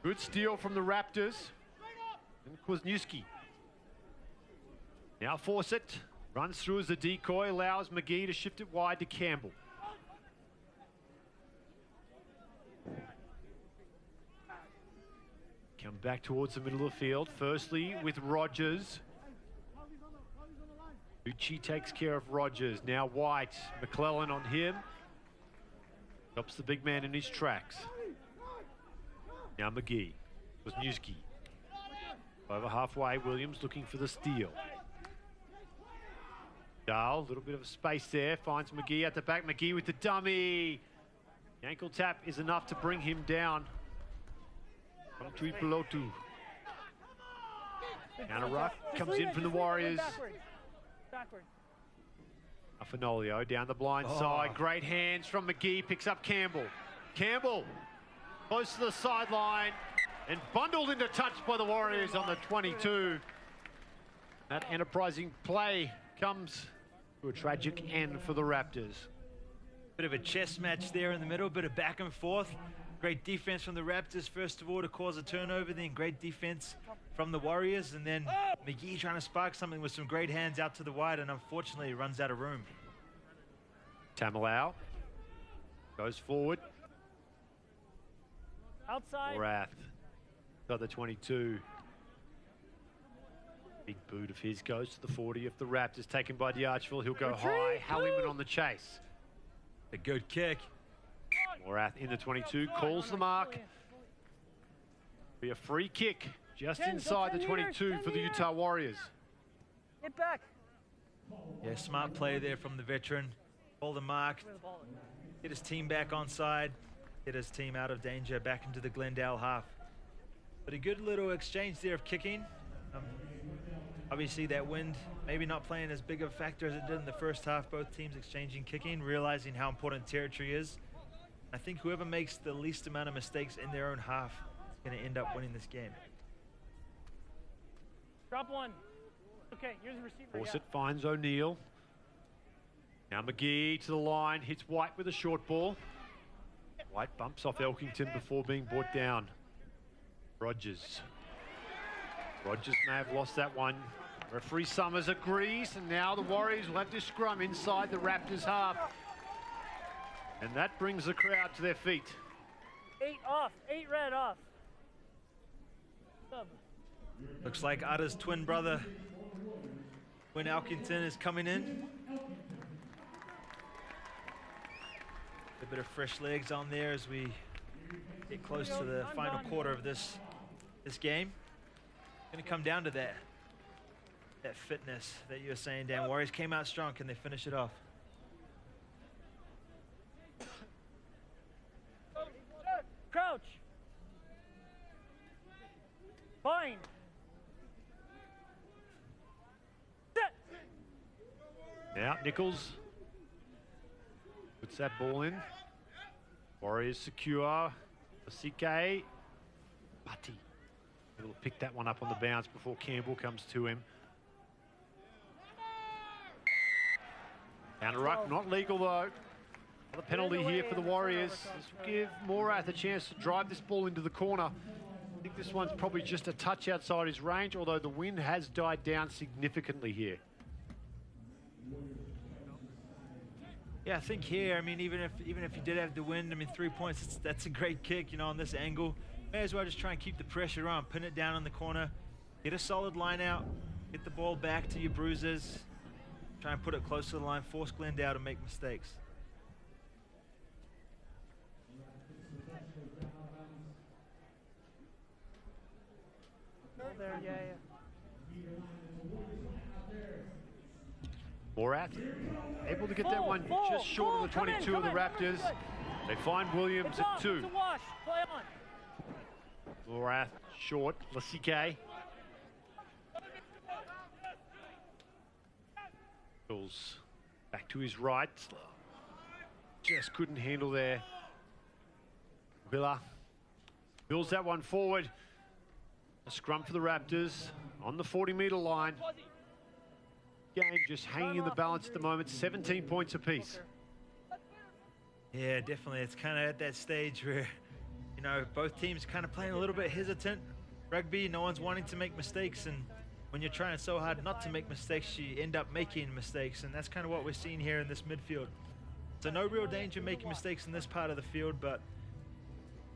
Good steal from the Raptors. And Kwasniewski. Now Fawcett runs through as a decoy, allows McGee to shift it wide to Campbell. Come back towards the middle of the field. Firstly with Rogers. Uchi takes care of Rogers. Now White. McClellan on him. Stops the big man in his tracks. Now McGee. Kwasniewski. Over halfway, Williams looking for the steal. Dahl, a little bit of space there, finds McGee at the back. McGee with the dummy. The ankle tap is enough to bring him down. From Tuipulotu. Counter ruck comes in from the Warriors. Backward. Afanolio down the blind side. Great hands from McGee, picks up Campbell. Campbell close to the sideline and bundled into touch by the Warriors on the 22. That enterprising play comes to a tragic end for the Raptors. Bit of a chess match there in the middle, bit of back and forth. Great defense from the Raptors, first of all, to cause a turnover, then great defense from the Warriors, and then McGee trying to spark something with some great hands out to the wide, and unfortunately he runs out of room. Tamalau goes forward. Outside. Morath, got the 22. Big boot of his goes to the 40 of the Raptors, taken by D'Archville. He'll go high. Halliman on the chase. A good kick. Morath in the 22, calls the mark. Be a free kick just inside the 22 for the Utah Warriors. Get back. Yeah, smart play there from the veteran. Hold the mark. Get his team back on side. Get his team out of danger, back into the Glendale half. But a good little exchange there of kicking. Obviously that wind maybe not playing as big of a factor as it did in the first half. Both teams exchanging kicking, realizing how important territory is. I think whoever makes the least amount of mistakes in their own half is going to end up winning this game. Drop one. Okay, here's the receiver. Fawcett finds O'Neill. Now McGee to the line, hits White with a short ball. White bumps off Elkington before being brought down. Rogers may have lost that one. Referee Summers agrees, and now the Warriors will have this scrum inside the Raptors half. And that brings the crowd to their feet. 8 off, 8 red off. Sub. Looks like Ada's twin brother, Quinn Elkington, is coming in. A bit of fresh legs on there as we get close to the final quarter of this game. Going to come down to that fitness that you were saying, Dan. Warriors came out strong. Can they finish it off? Crouch. Bind. Set. Now Nichols puts that ball in. Warriors secure. Fasike. Butty able to pick that one up on the bounce before Campbell comes to him. Counter ruck, not legal though. Another penalty here for the Warriors. This will give Morath a chance to drive this ball into the corner. I think this one's probably just a touch outside his range, although the wind has died down significantly here. Yeah, I think here, I mean, even if you did have the wind, I mean, 3 points, that's a great kick, you know, on this angle. May as well just try and keep the pressure on, pin it down in the corner, get a solid line out, get the ball back to your bruisers, try and put it close to the line, force Glendale to make mistakes. There, yeah. Morath able to get that one just short of the 22 of the Raptors. They find Williams at 2. Play on. Morath short. Lasike. Goes back to his right. Just couldn't handle there. Villa builds that one forward. A scrum for the Raptors on the 40-meter line. Game just hanging in the balance at the moment. 17 points apiece. Yeah, definitely. It's kind of at that stage where, you know, both teams kind of playing a little bit hesitant. Rugby, no one's wanting to make mistakes, and when you're trying so hard not to make mistakes, you end up making mistakes, and that's kind of what we're seeing here in this midfield. So no real danger making mistakes in this part of the field, but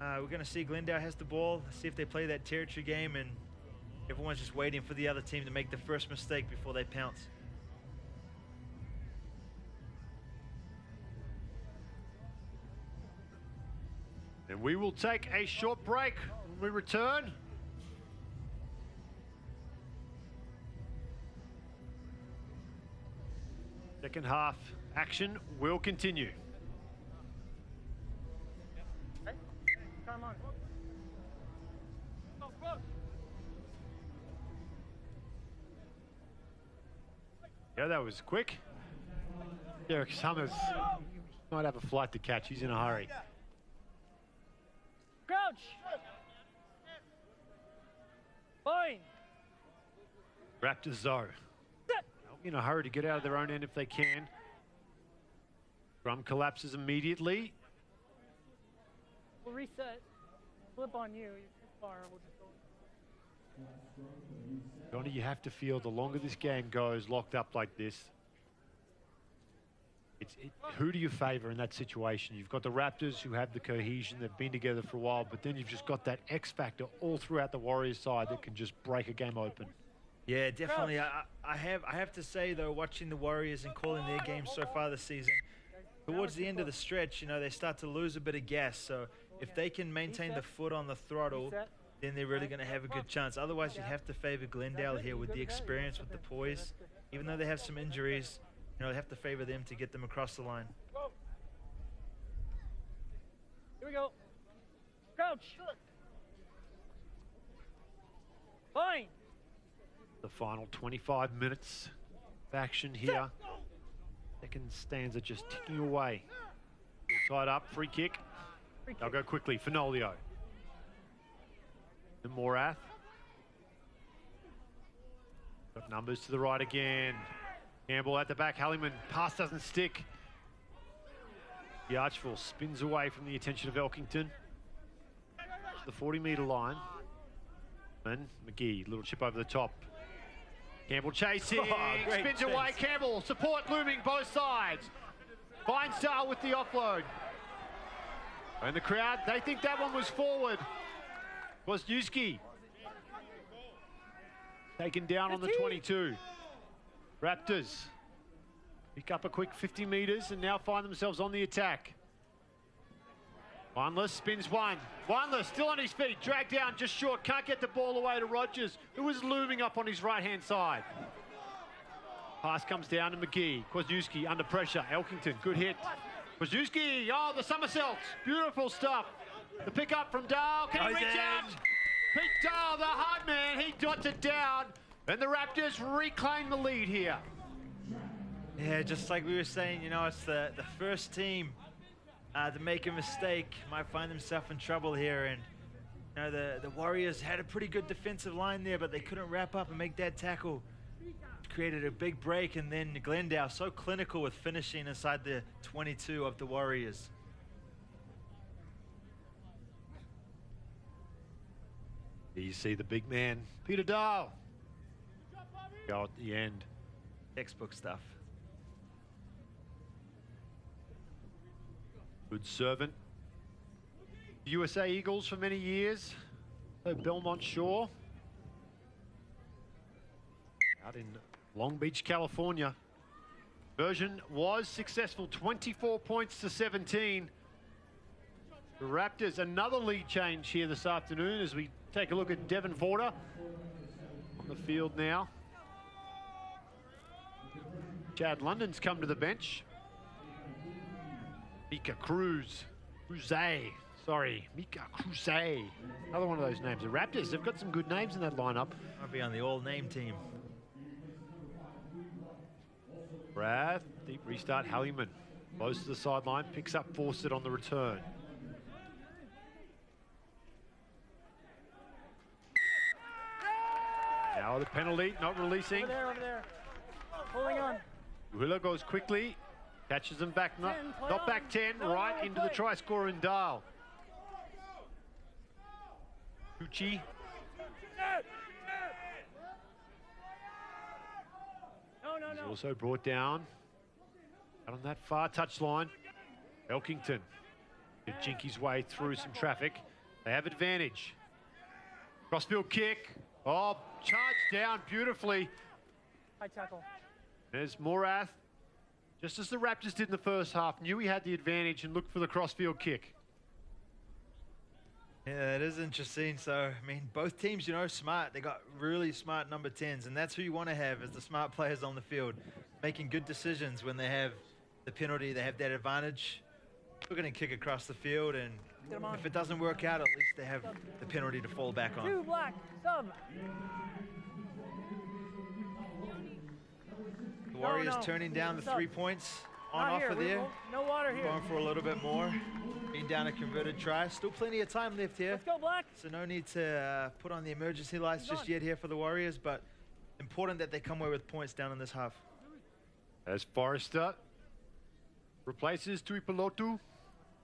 we're going to see Glendale has the ball, see if they play that territory game, and everyone's just waiting for the other team to make the first mistake before they pounce. And we will take a short break when we return. Second half action will continue. Come on. Yeah, that was quick. Derek Summers might have a flight to catch. He's in a hurry. Crouch. Fine. Raptors though, in a hurry to get out of their own end if they can. Scrum collapses immediately. We'll reset. Flip on you. You're too far. We'll just go. Johnny, you have to feel the longer this game goes locked up like this, who do you favour in that situation? You've got the Raptors who have the cohesion, they've been together for a while, but then you've just got that X factor all throughout the Warriors side that can just break a game open. Yeah, definitely. I have to say though, watching the Warriors and calling their games so far this season, towards the end of the stretch, you know, they start to lose a bit of gas. So if they can maintain the foot on the throttle, then they're really going to have a good chance. Otherwise, you'd have to favour Glendale here with the experience, with the poise. Even though they have some injuries, you know, they have to favour them to get them across the line. Here we go. Crouch. Fine. The final 25 minutes of action here. Second stanza just ticking away. Tied up, free kick. They'll go quickly, Fenolio. And Morath. Got numbers to the right again. Campbell at the back, Halliman, pass doesn't stick. The Archville spins away from the attention of Elkington. The 40-metre line. And McGee, little chip over the top. Campbell chasing, spins away, Campbell, support looming both sides. Finds Dahl with the offload. And the crowd, they think that one was forward. Kwasniewski taken down on the 22. Raptors pick up a quick 50 metres and now find themselves on the attack. Weinless spins one. Weinless still on his feet, dragged down just short, can't get the ball away to Rogers, who was looming up on his right-hand side. Pass comes down to McGee. Kwasniewski under pressure. Elkington, good hit. Kwasniewski, oh, the somersaults, beautiful stuff. The pick up from Dahl, can he reach out? Pete Dahl, the hard man, he dots it down. And the Raptors reclaim the lead here. Yeah, just like we were saying, you know, it's the first team to make a mistake, might find themselves in trouble here. And, you know, the Warriors had a pretty good defensive line there, but they couldn't wrap up and make that tackle. Created a big break, and then Glendale so clinical with finishing inside the 22 of the Warriors. Here you see the big man, Peter Dahl. Go at the end. Textbook stuff. Good servant. USA Eagles for many years. So Belmont Shore. Out in Long Beach, California. Version was successful, 24 points to 17. The Raptors, another lead change here this afternoon as we take a look at Devon Porter on the field now. Chad London's come to the bench. Mika Mika Cruz. Another one of those names. The Raptors, they've got some good names in that lineup. I'll be on the all-name team. Rath, deep restart, Halliman. Close to the sideline, picks up Fawcett on the return. Now the penalty, not releasing. Over there. Holding on. Uhila goes quickly, catches them back, not back 10, right into the try scorer in Dahl. Tucci. No. He's also brought down out on that far touchline. Elkington can jink his way through some traffic. They have advantage. Crossfield kick. Oh, charged down beautifully. High tackle. There's Morath. Just as the Raptors did in the first half, knew he had the advantage and looked for the crossfield kick. Yeah, it is interesting. So, I mean, both teams, you know, smart. They got really smart number 10s, and that's who you want to have, is the smart players on the field, making good decisions when they have the penalty. They have that advantage. We're going to kick across the field, and if it doesn't work out, at least they have the penalty to fall back on. 2 black, sub. The Warriors No. turning down the Sub. 3 points on Not offer here. there. No water here. Going for a little bit more. Being down a converted try. Still plenty of time left here. Let's go, black. So no need to put on the emergency lights just yet here for the Warriors, but important that they come away with points down in this half. As Forrester replaces Tuipulotu.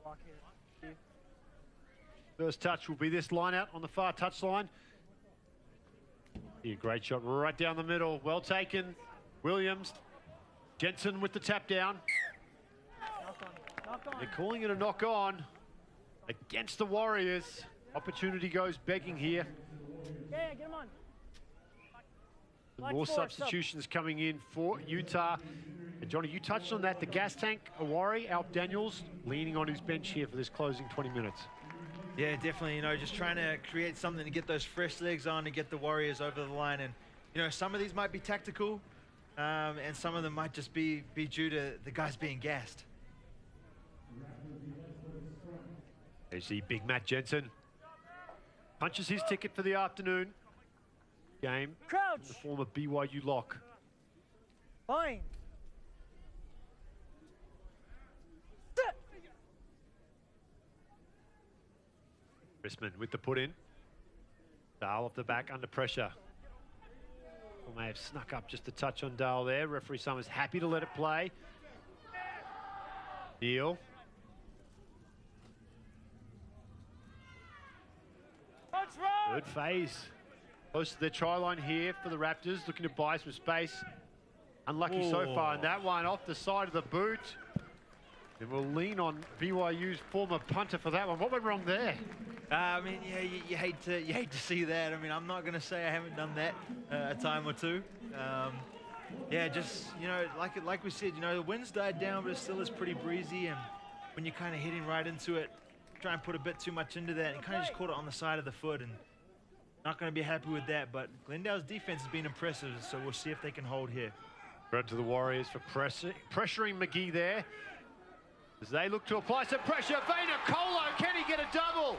Block here. First touch will be this line out on the far touchline. Yeah, great shot right down the middle. Well taken. Williams. Jensen with the tap down. Knock on. They're calling it a knock on against the Warriors. Opportunity goes begging here. Yeah, get him on. Black More 4, substitutions coming in for Utah. And Johnny, you touched on that. The gas tank, Awari, Alp Daniels, leaning on his bench here for this closing 20 minutes. Yeah, definitely, you know, just trying to create something to get those fresh legs on and get the Warriors over the line. And, you know, some of these might be tactical, and some of them might just be due to the guys being gassed. There you see big Matt Jensen. Punches his ticket for the afternoon. game. Crouch. In the form of BYU lock. Fine. Chrisman with the put in. Dale off the back under pressure. May have snuck up just a touch on Dale there. Referee Summers happy to let it play. Neal. Good phase. Close to their try line here for the Raptors, looking to buy some space. Unlucky so far in that one, off the side of the boot. And we'll lean on BYU's former punter for that one. What went wrong there? I mean, yeah, you hate to see that. I mean, I'm not going to say I haven't done that a time or two. Yeah, just, you know, like we said, you know, the wind's died down, but it still is pretty breezy. And when you're kind of hitting right into it, try and put a bit too much into that, and kind of just caught it on the side of the foot. And not going to be happy with that. But Glendale's defense has been impressive, so we'll see if they can hold here. Credit to the Warriors for pressuring McGee there. As they look to apply some pressure. Vayner-Colo, can he get a double?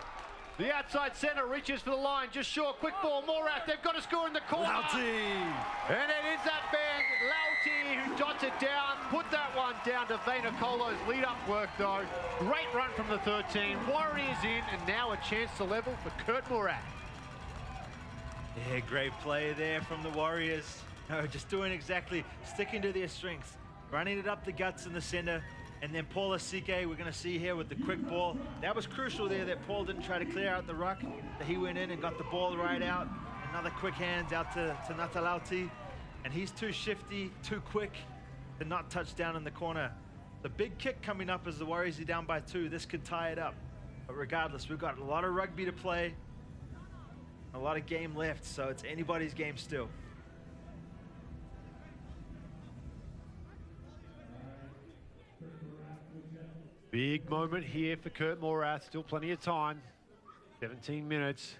The outside centre reaches for the line, just short. Quick ball, Morath, they've got to score in the corner. Lauti. And it is that man, Lauti, who dots it down. Put that one down to Vayner-Colo's lead-up work, though. Great run from the 13. Warriors in, and now a chance to level for Kurt Morath. Yeah, great play there from the Warriors. No, just doing exactly, sticking to their strengths. Running it up the guts in the center. And then Paul Asike, we're going to see here with the quick ball. That was crucial there that Paul didn't try to clear out the ruck, that he went in and got the ball right out. Another quick hands out to Natalauti. And he's too shifty, too quick to not touch down in the corner. The big kick coming up as the Warriors are down by 2. This could tie it up. But regardless, we've got a lot of rugby to play, a lot of game left, so it's anybody's game still. Big moment here for Kurt Morath. Still plenty of time. 17 minutes.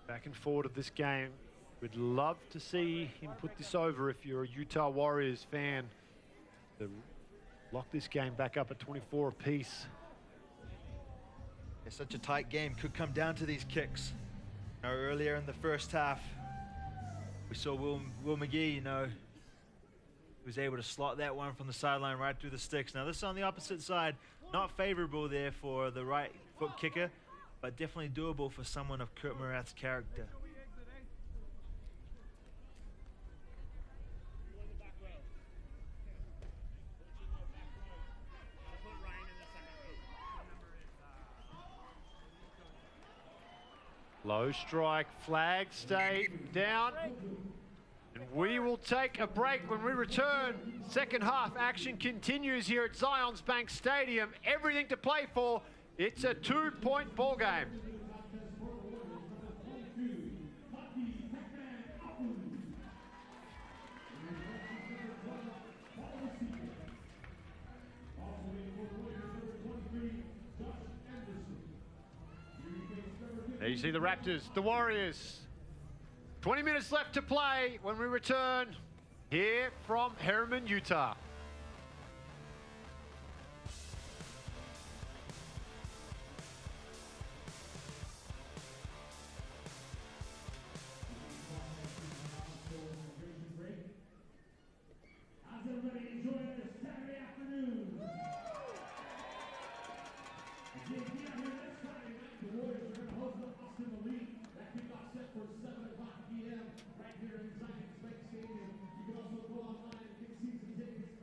Back and forward of this game. We'd love to see him put this over if you're a Utah Warriors fan. To lock this game back up at 24 apiece. It's such a tight game. Could come down to these kicks. You know, earlier in the first half, we saw Will McGee, you know, was able to slot that one from the sideline right through the sticks. Now this is on the opposite side, not favorable there for the right foot kicker, but definitely doable for someone of Kurt Morath's character. Low strike, flag stay down. And we will take a break when we return. Second half action continues here at Zions Bank Stadium. Everything to play for. It's a 2-point ball game. There you see the Raptors, the Warriors. 20 minutes left to play when we return here from Herriman, Utah. How's everybody enjoying this Saturday afternoon? Again, be out here next Friday night. The Warriors are going to host the Austin Elite. That kickoff set for 7 o'clock p.m. right here in Zions Bank Stadium. You can also go online and get season tickets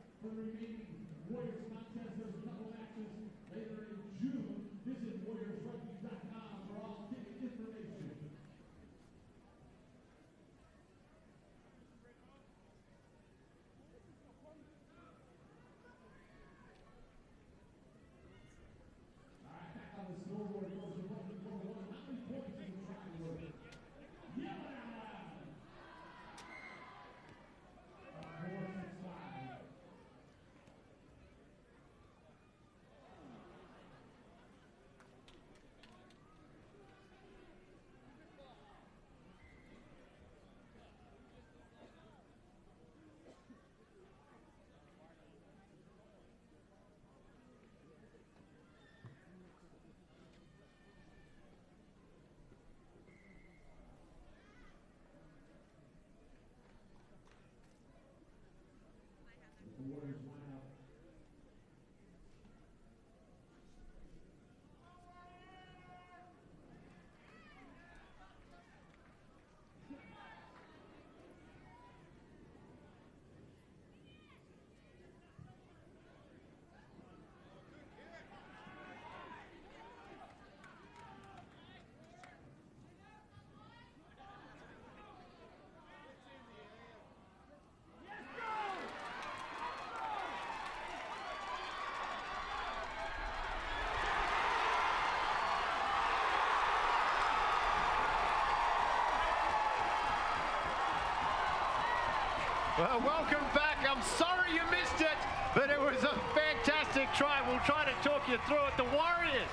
Well, welcome back. I'm sorry you missed it, but it was a fantastic try. We'll try to talk you through it. The Warriors,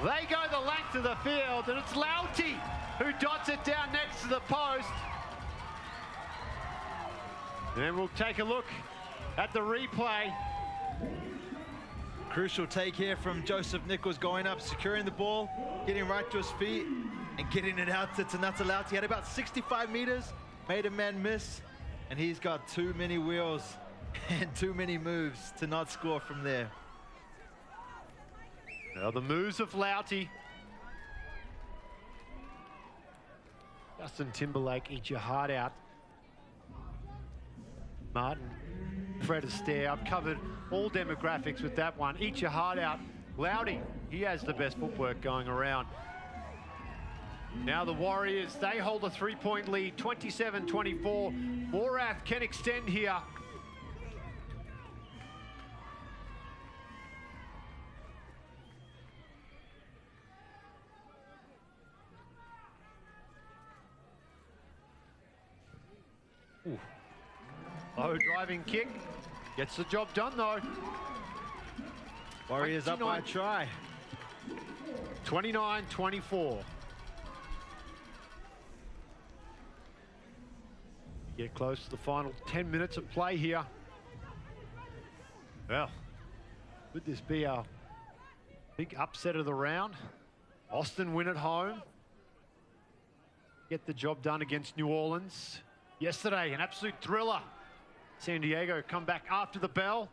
they go the length of the field, and it's Lauti who dots it down next to the post. And we'll take a look at the replay. Crucial take here from Joseph Nichols, going up, securing the ball, getting right to his feet, and getting it out to Tanata Lauti. He had about 65 meters, made a man miss, and he's got too many wheels and too many moves to not score from there. Now the moves of Lauti. Justin Timberlake, eat your heart out. Martin, Fred Astaire, I've covered all demographics with that one. Eat your heart out. Lauti, he has the best footwork going around. Now the Warriors, they hold a 3-point lead, 27-24. Morath can extend here. Ooh. Low driving kick. Gets the job done though. Warriors up by a try. 29-24. Get close to the final 10 minutes of play here. Well, could this be our big upset of the round? Austin win at home. Get the job done against New Orleans. Yesterday, an absolute thriller. San Diego come back after the bell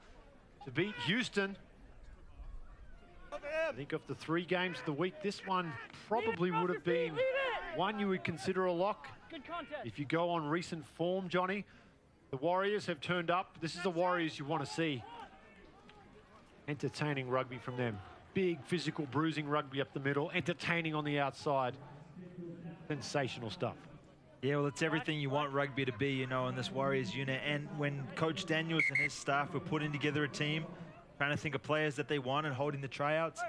to beat Houston. I think of the 3 games of the week, this one probably would have been one you would consider a lock. If you go on recent form, Johnny, the Warriors have turned up. This is the Warriors you want to see. Entertaining rugby from them. Big physical bruising rugby up the middle, entertaining on the outside. Sensational stuff. Yeah, well, it's everything you want rugby to be, you know, in this Warriors unit. And when Coach Daniels and his staff were putting together a team, trying to think of players that they want and holding the tryouts,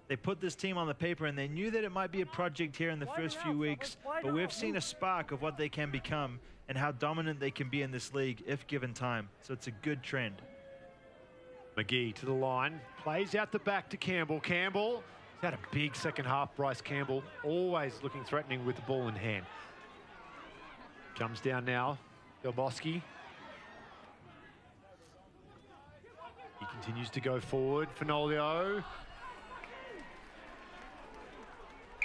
they put this team on the paper, and they knew that it might be a project here in the first few weeks, but we've seen a spark of what they can become and how dominant they can be in this league if given time. So it's a good trend. McGee to the line, plays out the back to Campbell. Campbell has had a big second half. Bryce Campbell always looking threatening with the ball in hand. Comes down now, Delboski. He continues to go forward. Fenolio.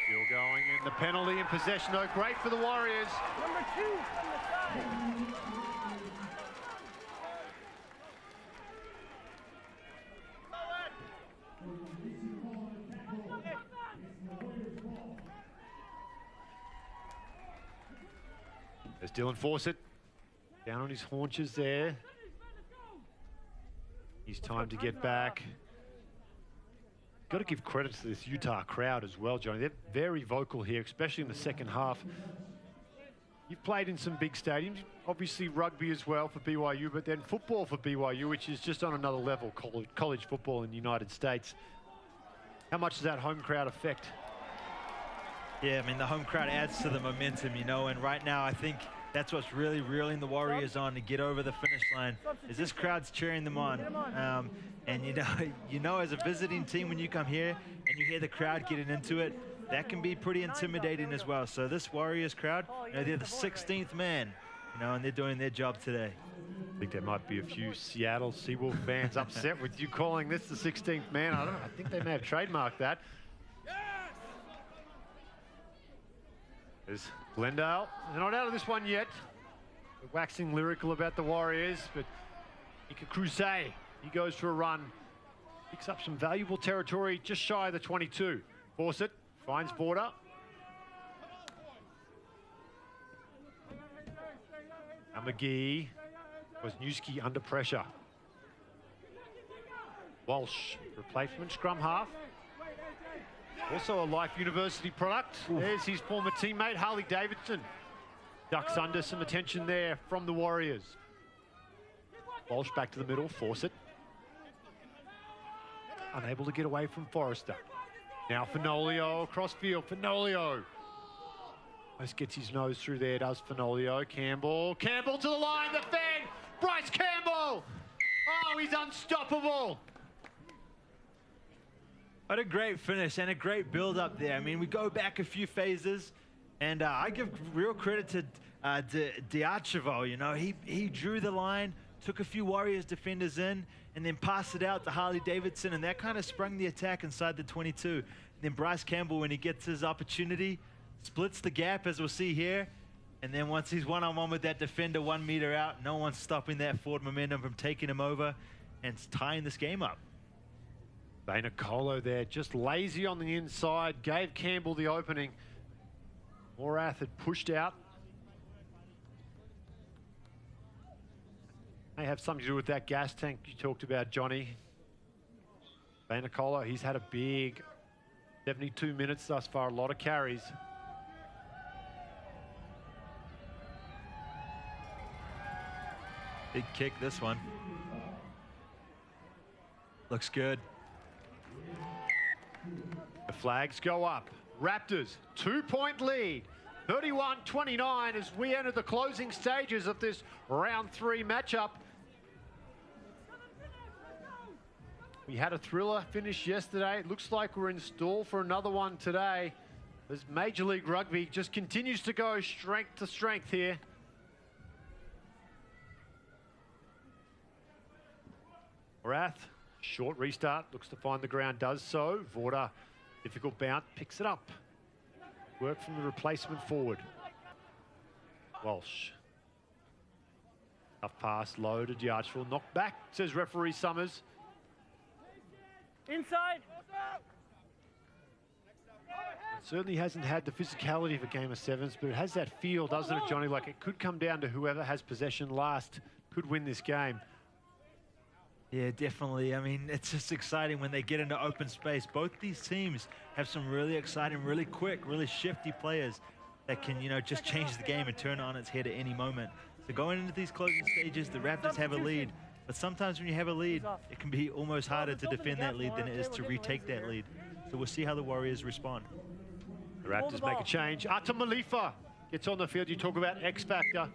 Still going in the penalty and possession, though. Great for the Warriors. Number 2 from the side. There's Dylan Fawcett. Down on his haunches there. He's time to get back. Got to give credit to this Utah crowd as well, Johnny. They're very vocal here, especially in the second half. You've played in some big stadiums, obviously rugby as well for BYU, but then football for BYU, which is just on another level, college football in the United States. How much does that home crowd affect? Yeah, I mean, the home crowd adds to the momentum, you know, and right now I think that's what's really reeling the Warriors on to get over the finish line, is this crowd's cheering them on. And you know, as a visiting team, when you come here and you hear the crowd getting into it, that can be pretty intimidating as well. So this Warriors crowd, you know, they're the 16th man, you know, and they're doing their job today. I think there might be a few Seattle Seawolf fans upset with you calling this the 16th man. I don't know. I think they may have trademarked that. There's Glendale. They're not out of this one yet. They're waxing lyrical about the Warriors, but Ika Crusade, he goes for a run. Picks up some valuable territory just shy of the 22. Fawcett finds border. Now McGee. Wisniewski under pressure. Walsh, replacement scrum half. Also a Life University product. There's his former teammate, Harley Davidson. Ducks under, some attention there from the Warriors. Walsh back to the middle, Fawcett. Unable to get away from Forrester. Now Fenolio across field, Fenolio. Almost gets his nose through there, does Fenolio. Campbell to the line, the fan Oh, he's unstoppable. What a great finish and a great build up there. I mean, we go back a few phases, and I give real credit to Diachevo. You know, he drew the line, took a few Warriors defenders in, and then passed it out to Harley Davidson, and that kind of sprung the attack inside the 22. And then Bryce Campbell, when he gets his opportunity, splits the gap, as we'll see here. And then once he's one-on-one with that defender 1 meter out, no one's stopping that forward momentum from taking him over and tying this game up. Bainacolo there, just lazy on the inside, gave Campbell the opening. Morath had pushed out. May have something to do with that gas tank you talked about, Johnny. Bainacolo, he's had a big 72 minutes thus far, a lot of carries. Big kick, this one. Looks good. The flags go up. Raptors, 2-point lead. 31-29 as we enter the closing stages of this round 3 matchup. We had a thriller finish yesterday. It looks like we're in stall for another one today as Major League Rugby just continues to go strength to strength here. Morath, short restart, looks to find the ground, does so. Vorta, difficult bounce, picks it up. Work from the replacement forward. Walsh. Tough pass, low to Diarcheville. Knocked back, says referee Summers. Inside. It certainly hasn't had the physicality of a game of sevens, but it has that feel, doesn't it, Johnny? Like it could come down to whoever has possession last could win this game. Yeah, definitely. I mean, it's just exciting when they get into open space. Both these teams have some really exciting, really quick, really shifty players that can, you know, just change the game and turn it on its head at any moment. So going into these closing stages, the Raptors have a lead. But sometimes when you have a lead, it can be almost harder to defend that lead than it is to retake that lead. So we'll see how the Warriors respond. The Raptors make a change. Ata Malifa gets on the field. You talk about X Factor.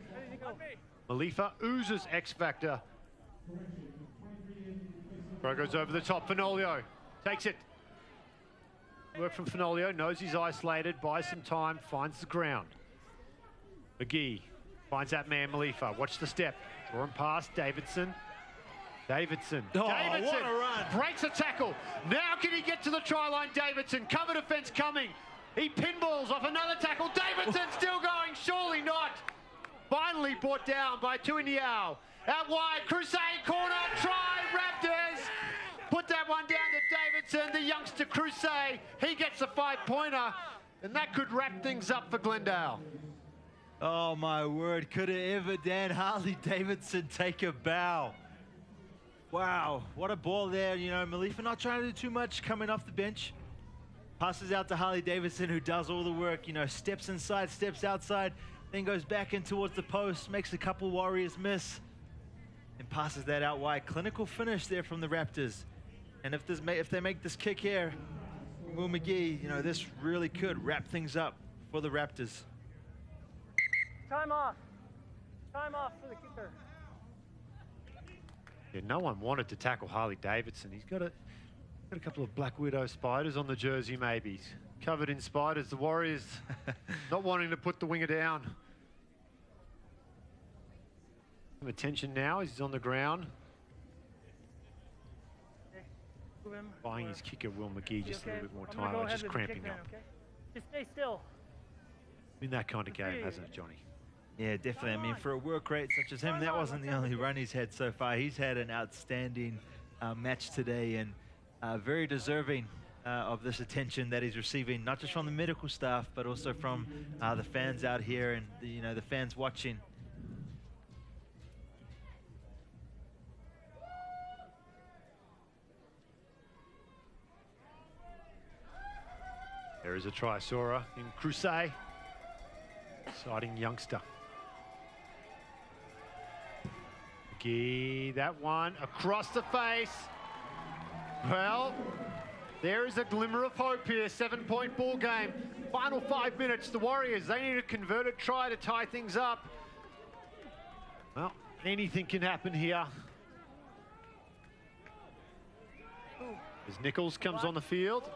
Malifa oozes X Factor. Throw goes over the top. Fenolio takes it. Work from Fenolio. Knows he's isolated. Buys some time. Finds the ground. McGee finds that man Malifa. Watch the step. Draw him past Davidson. Davidson. Oh, Davidson what a run. breaks a tackle. Now can he get to the try line? Davidson. Cover defense coming. He pinballs off another tackle. Davidson still going. Surely not. Finally brought down by Tuiniao. Out wide. Crusade corner. Try Raptors. Put that one down to Davidson. The youngster Crusade. He gets a 5-pointer. And that could wrap things up for Glendale. Oh, my word. Could it ever, Dan Harley Davidson, take a bow? Wow, what a ball there. You know, Malifa not trying to do too much coming off the bench. Passes out to Harley Davidson, who does all the work. You know, steps inside, steps outside, then goes back in towards the post, makes a couple Warriors miss, and passes that out wide. Clinical finish there from the Raptors. And if they make this kick here, Will McGee, you know, this really could wrap things up for the Raptors. Time off. Time off for the kicker. Yeah, no one wanted to tackle Harley Davidson. He's got a couple of Black Widow spiders on the jersey, maybe. He's covered in spiders. The Warriors not wanting to put the winger down. Some attention now as he's on the ground. Buying his kicker, Will McGee, just a little bit more time. Just cramping up. Okay? Just stay still. Been that kind of game, hasn't it, Johnny? Yeah, definitely. I mean, for a work rate such as him, that wasn't the only run he's had so far. He's had an outstanding match today, and very deserving of this attention that he's receiving, not just from the medical staff, but also from the fans out here and the fans watching. There is a try, Sora in Crusade. Exciting youngster. McGee, that one across the face. Well, there is a glimmer of hope here. 7-point ball game. Final 5 minutes. The Warriors, they need a converted try to tie things up. Well, anything can happen here. As Nichols comes on the field.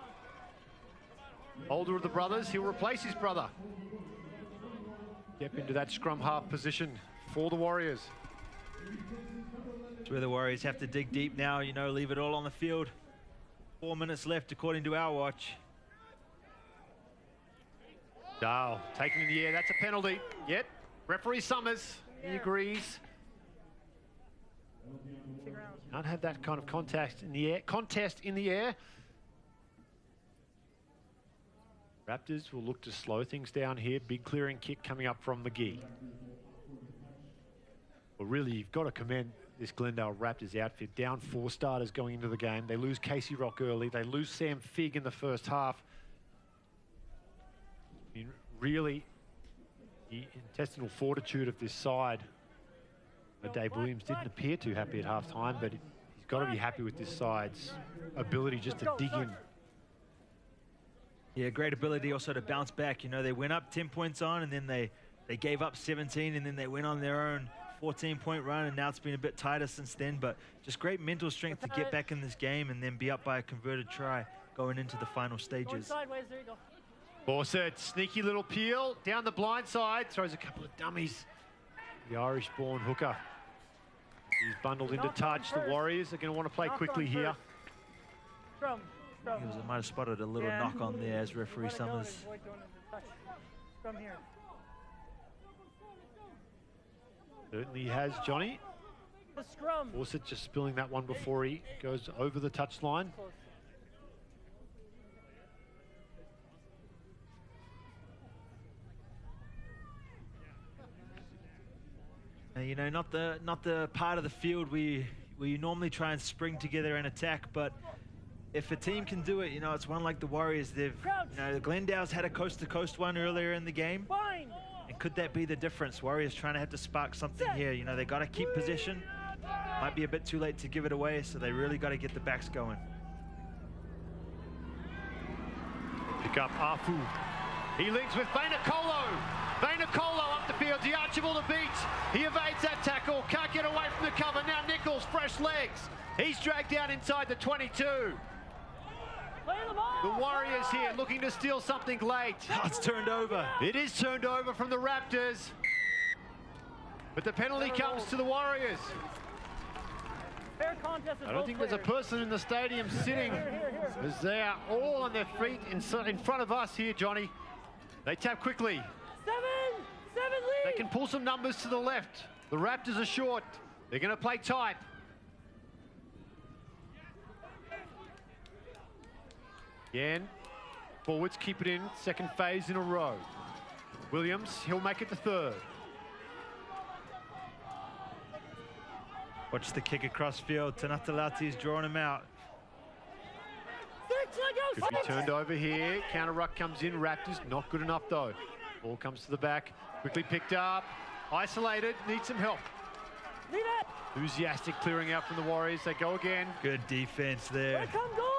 Older of the brothers, he'll replace his brother. Step into that scrum half position for the Warriors. It's where the Warriors have to dig deep now, you know, leave it all on the field. 4 minutes left according to our watch. Dahl taken in the air, that's a penalty. Yep, referee Summers, he agrees. Can't have that kind of contest in the air. Raptors will look to slow things down here. Big clearing kick coming up from McGee. Well, really, you've got to commend this Glendale Raptors outfit. Down 4 starters going into the game. They lose Casey Rock early. They lose Sam Figg in the first half. I mean, really, the intestinal fortitude of this side. Dave Williams didn't appear too happy at halftime, but he's got to be happy with this side's ability just to dig in. Yeah, great ability also to bounce back. You know, they went up 10 points on, and then they gave up 17, and then they went on their own 14-point run, and now it's been a bit tighter since then. But just great mental strength to get back in this game and then be up by a converted try going into the final stages. Sideways, there you go. Fawcett, sneaky little peel down the blind side, throws a couple of dummies. The Irish-born hooker. He's bundled into touch. The Warriors are going to want to play quickly here. Scrum. He might have spotted a little knock on there as referee Summers. Scrum here. Certainly has Johnny. The scrum. Fawcett just spilling that one before he goes over the touchline. You know, not the part of the field where you normally try and spring together and attack, but if a team can do it, you know, it's one like the Warriors. The Glendale's had a coast-to-coast one earlier in the game. Fine. And could that be the difference? Warriors trying to have to spark something here. You know, they got to keep possession. Might be a bit too late to give it away, so they really got to get the backs going. Pick up Afu. He links with Vainicolo. Vainicolo up the field. The Archibald to beat. He evades that tackle. Can't get away from the cover. Now Nichols, fresh legs. He's dragged down inside the 22. The Warriors here looking to steal something late. Oh, it's turned over. It is turned over from the Raptors. But the penalty comes to the Warriors. Fair contest. I don't think there's a person in the stadium sitting as they are all on their feet in front of us here, Johnny. They tap quickly. 7 lead. They can pull some numbers to the left. The Raptors are short. They're going to play tight. Again, forwards keep it in. Second phase in a row. Williams, he'll make it the third. Watch the kick across field. Tanatalati's drawing him out. Could be turned over here. Counter ruck comes in. Raptors not good enough though. Ball comes to the back. Quickly picked up. Isolated. Needs some help. Lead it. Enthusiastic clearing out from the Warriors. They go again. Good defense there. Come gold.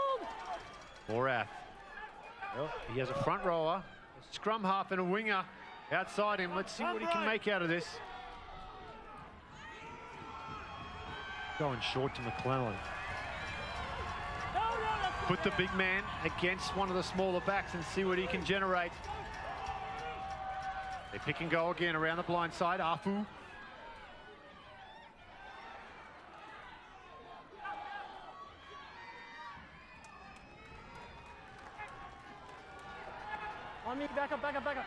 Morath. Well, he has a front rower, a scrum half and a winger outside him. Let's see what he can make out of this. Going short to McClellan. Put the big man against one of the smaller backs and see what he can generate. They pick and go again around the blind side. Afu. On me, back up.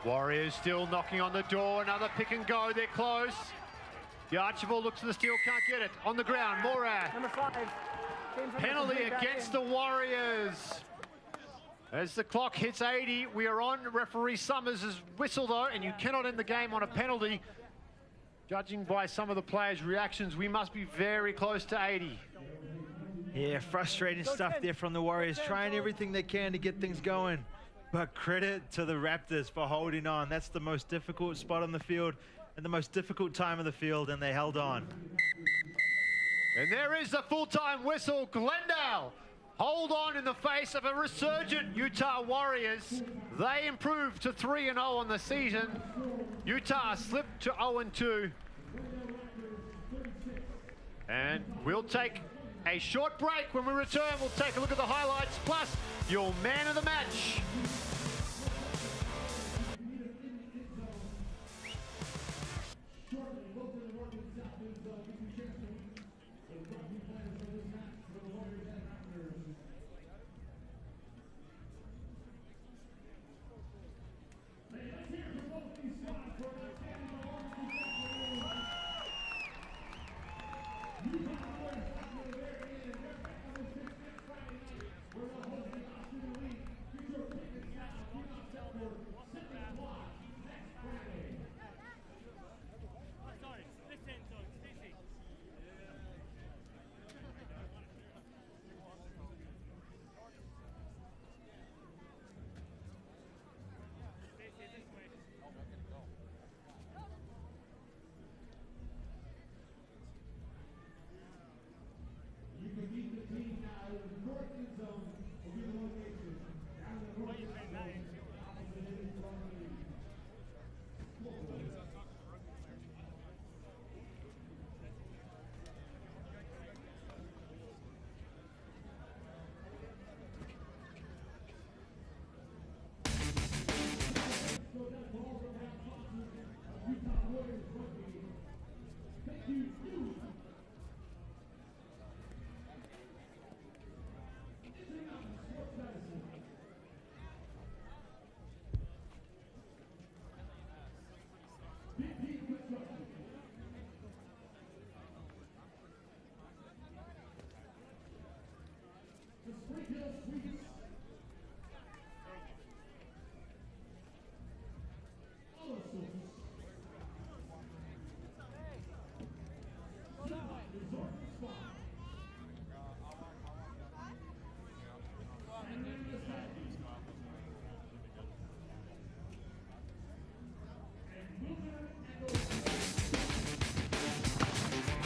Warriors still knocking on the door. Another pick and go. They're close. The Archibald looks for the steal, can't get it. On the ground, Morath. Number 5. Penalty against the Warriors. As the clock hits 80, we are on referee Summers' whistle though, and you cannot end the game on a penalty. Judging by some of the players' reactions, we must be very close to 80. Yeah, frustrating stuff there from the Warriors, trying everything they can to get things going. But credit to the Raptors for holding on. That's the most difficult spot on the field and the most difficult time of the field, and they held on. And there is the full-time whistle. Glendale hold on in the face of a resurgent Utah Warriors. They improved to 3-0 on the season. Utah slipped to 0-2. And we'll take a short break. When we return, we'll take a look at the highlights, plus your man of the match.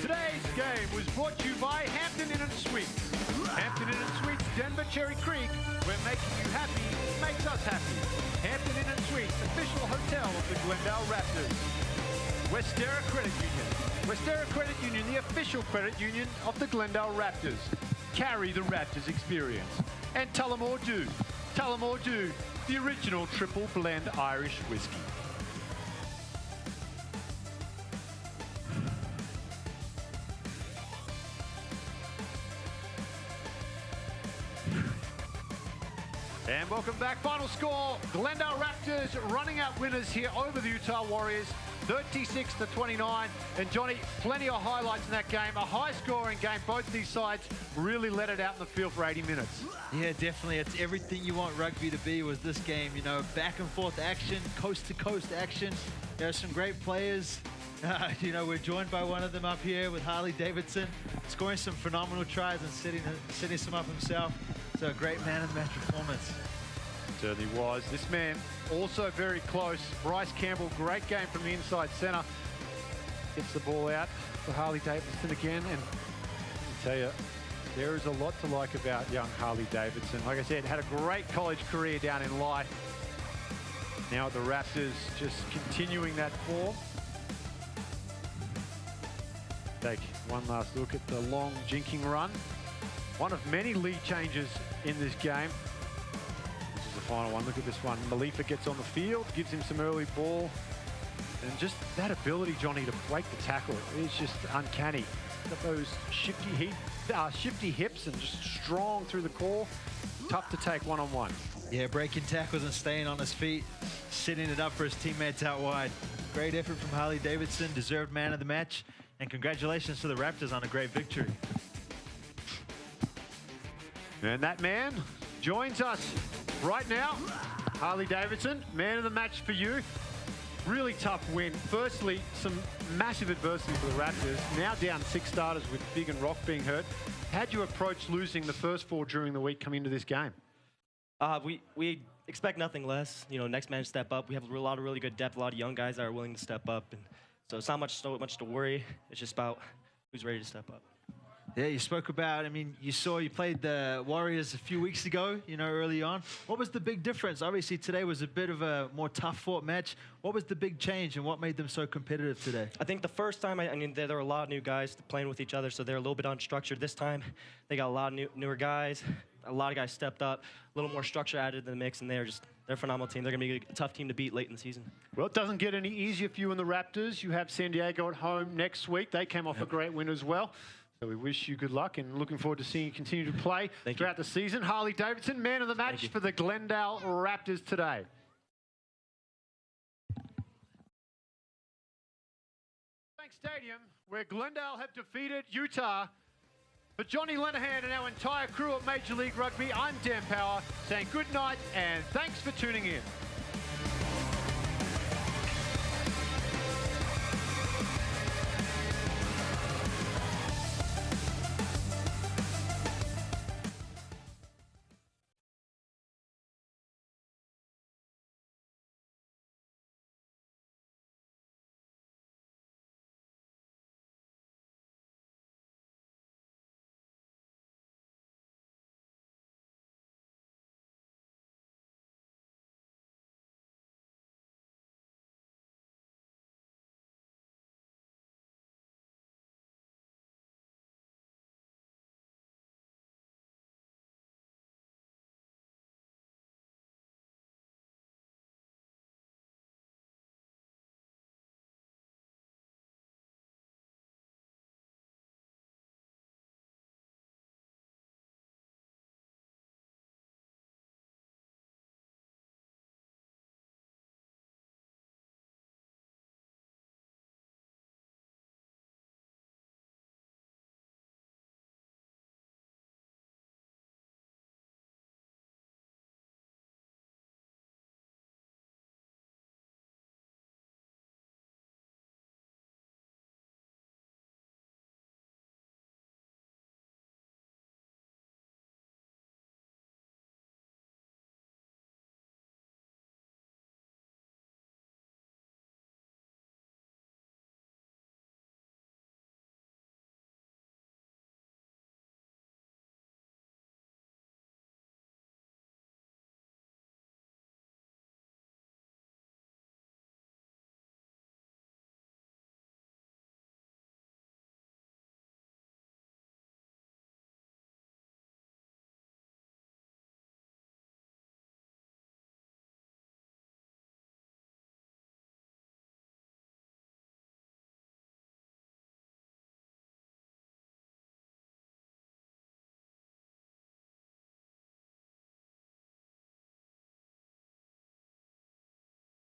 Today's game was brought to you by Hampton Inn & Suites. Hampton Inn & Suites, Denver Cherry Creek, where making you happy makes us happy. Hampton Inn & Suites, official hotel of the Glendale Raptors. Westera Credit Union. Westera Credit Union, the official credit union of the Glendale Raptors. Carry the Raptors experience. And Tullamore Dew. Tullamore Dew, the original triple blend Irish whiskey. And welcome back. Final score, Glendale Raptors running out winners here over the Utah Warriors, 36-29. And Johnny, plenty of highlights in that game. A high-scoring game. Both these sides really let it out in the field for 80 minutes. Yeah, definitely. It's everything you want rugby to be was this game. You know, back and forth action, coast-to-coast action. There's some great players. You know, we're joined by one of them up here with Harley Davidson, scoring some phenomenal tries and setting some up himself. So a great man of the match performance. Certainly was. This man also very close. Bryce Campbell, great game from the inside centre. Gets the ball out for Harley Davidson again. And I tell you, there is a lot to like about young Harley Davidson. Like I said, had a great college career down in Life. Now at the Raptors, just continuing that form. Take one last look at the long jinking run. One of many lead changes in this game. This is the final one. Look at this one. Malifa gets on the field, gives him some early ball. And just that ability, Johnny, to break the tackle is just uncanny. Got those shifty hips and just strong through the core. Tough to take one-on-one. Yeah, breaking tackles and staying on his feet, setting it up for his teammates out wide. Great effort from Harley Davidson, deserved man of the match. And congratulations to the Raptors on a great victory. And that man joins us right now. Harley Davidson, man of the match for you. Really tough win. Firstly, some massive adversity for the Raptors. Now down 6 starters with Big and Rock being hurt. How'd you approach losing the first 4 during the week coming into this game? We expect nothing less. You know, next man to step up. We have a lot of really good depth, a lot of young guys that are willing to step up. And so it's not so much to worry. It's just about who's ready to step up. Yeah, you spoke about, I mean, you played the Warriors a few weeks ago, early on. What was the big difference? Obviously, today was a bit of a more tough-fought match. What was the big change and what made them so competitive today? I think the first time, there were a lot of new guys playing with each other, so they're a little bit unstructured. This time, they got a lot of newer guys. A lot of guys stepped up, a little more structure added to the mix, and they're a phenomenal team. They're going to be a tough team to beat late in the season. Well, it doesn't get any easier for you and the Raptors. You have San Diego at home next week. They came off a great win as well. So we wish you good luck and looking forward to seeing you continue to play throughout the season. Harley Davidson, man of the match for the Glendale Raptors today. Stadium, where Glendale have defeated Utah. For Johnny Lenahan and our entire crew at Major League Rugby, I'm Dan Power saying good night and thanks for tuning in.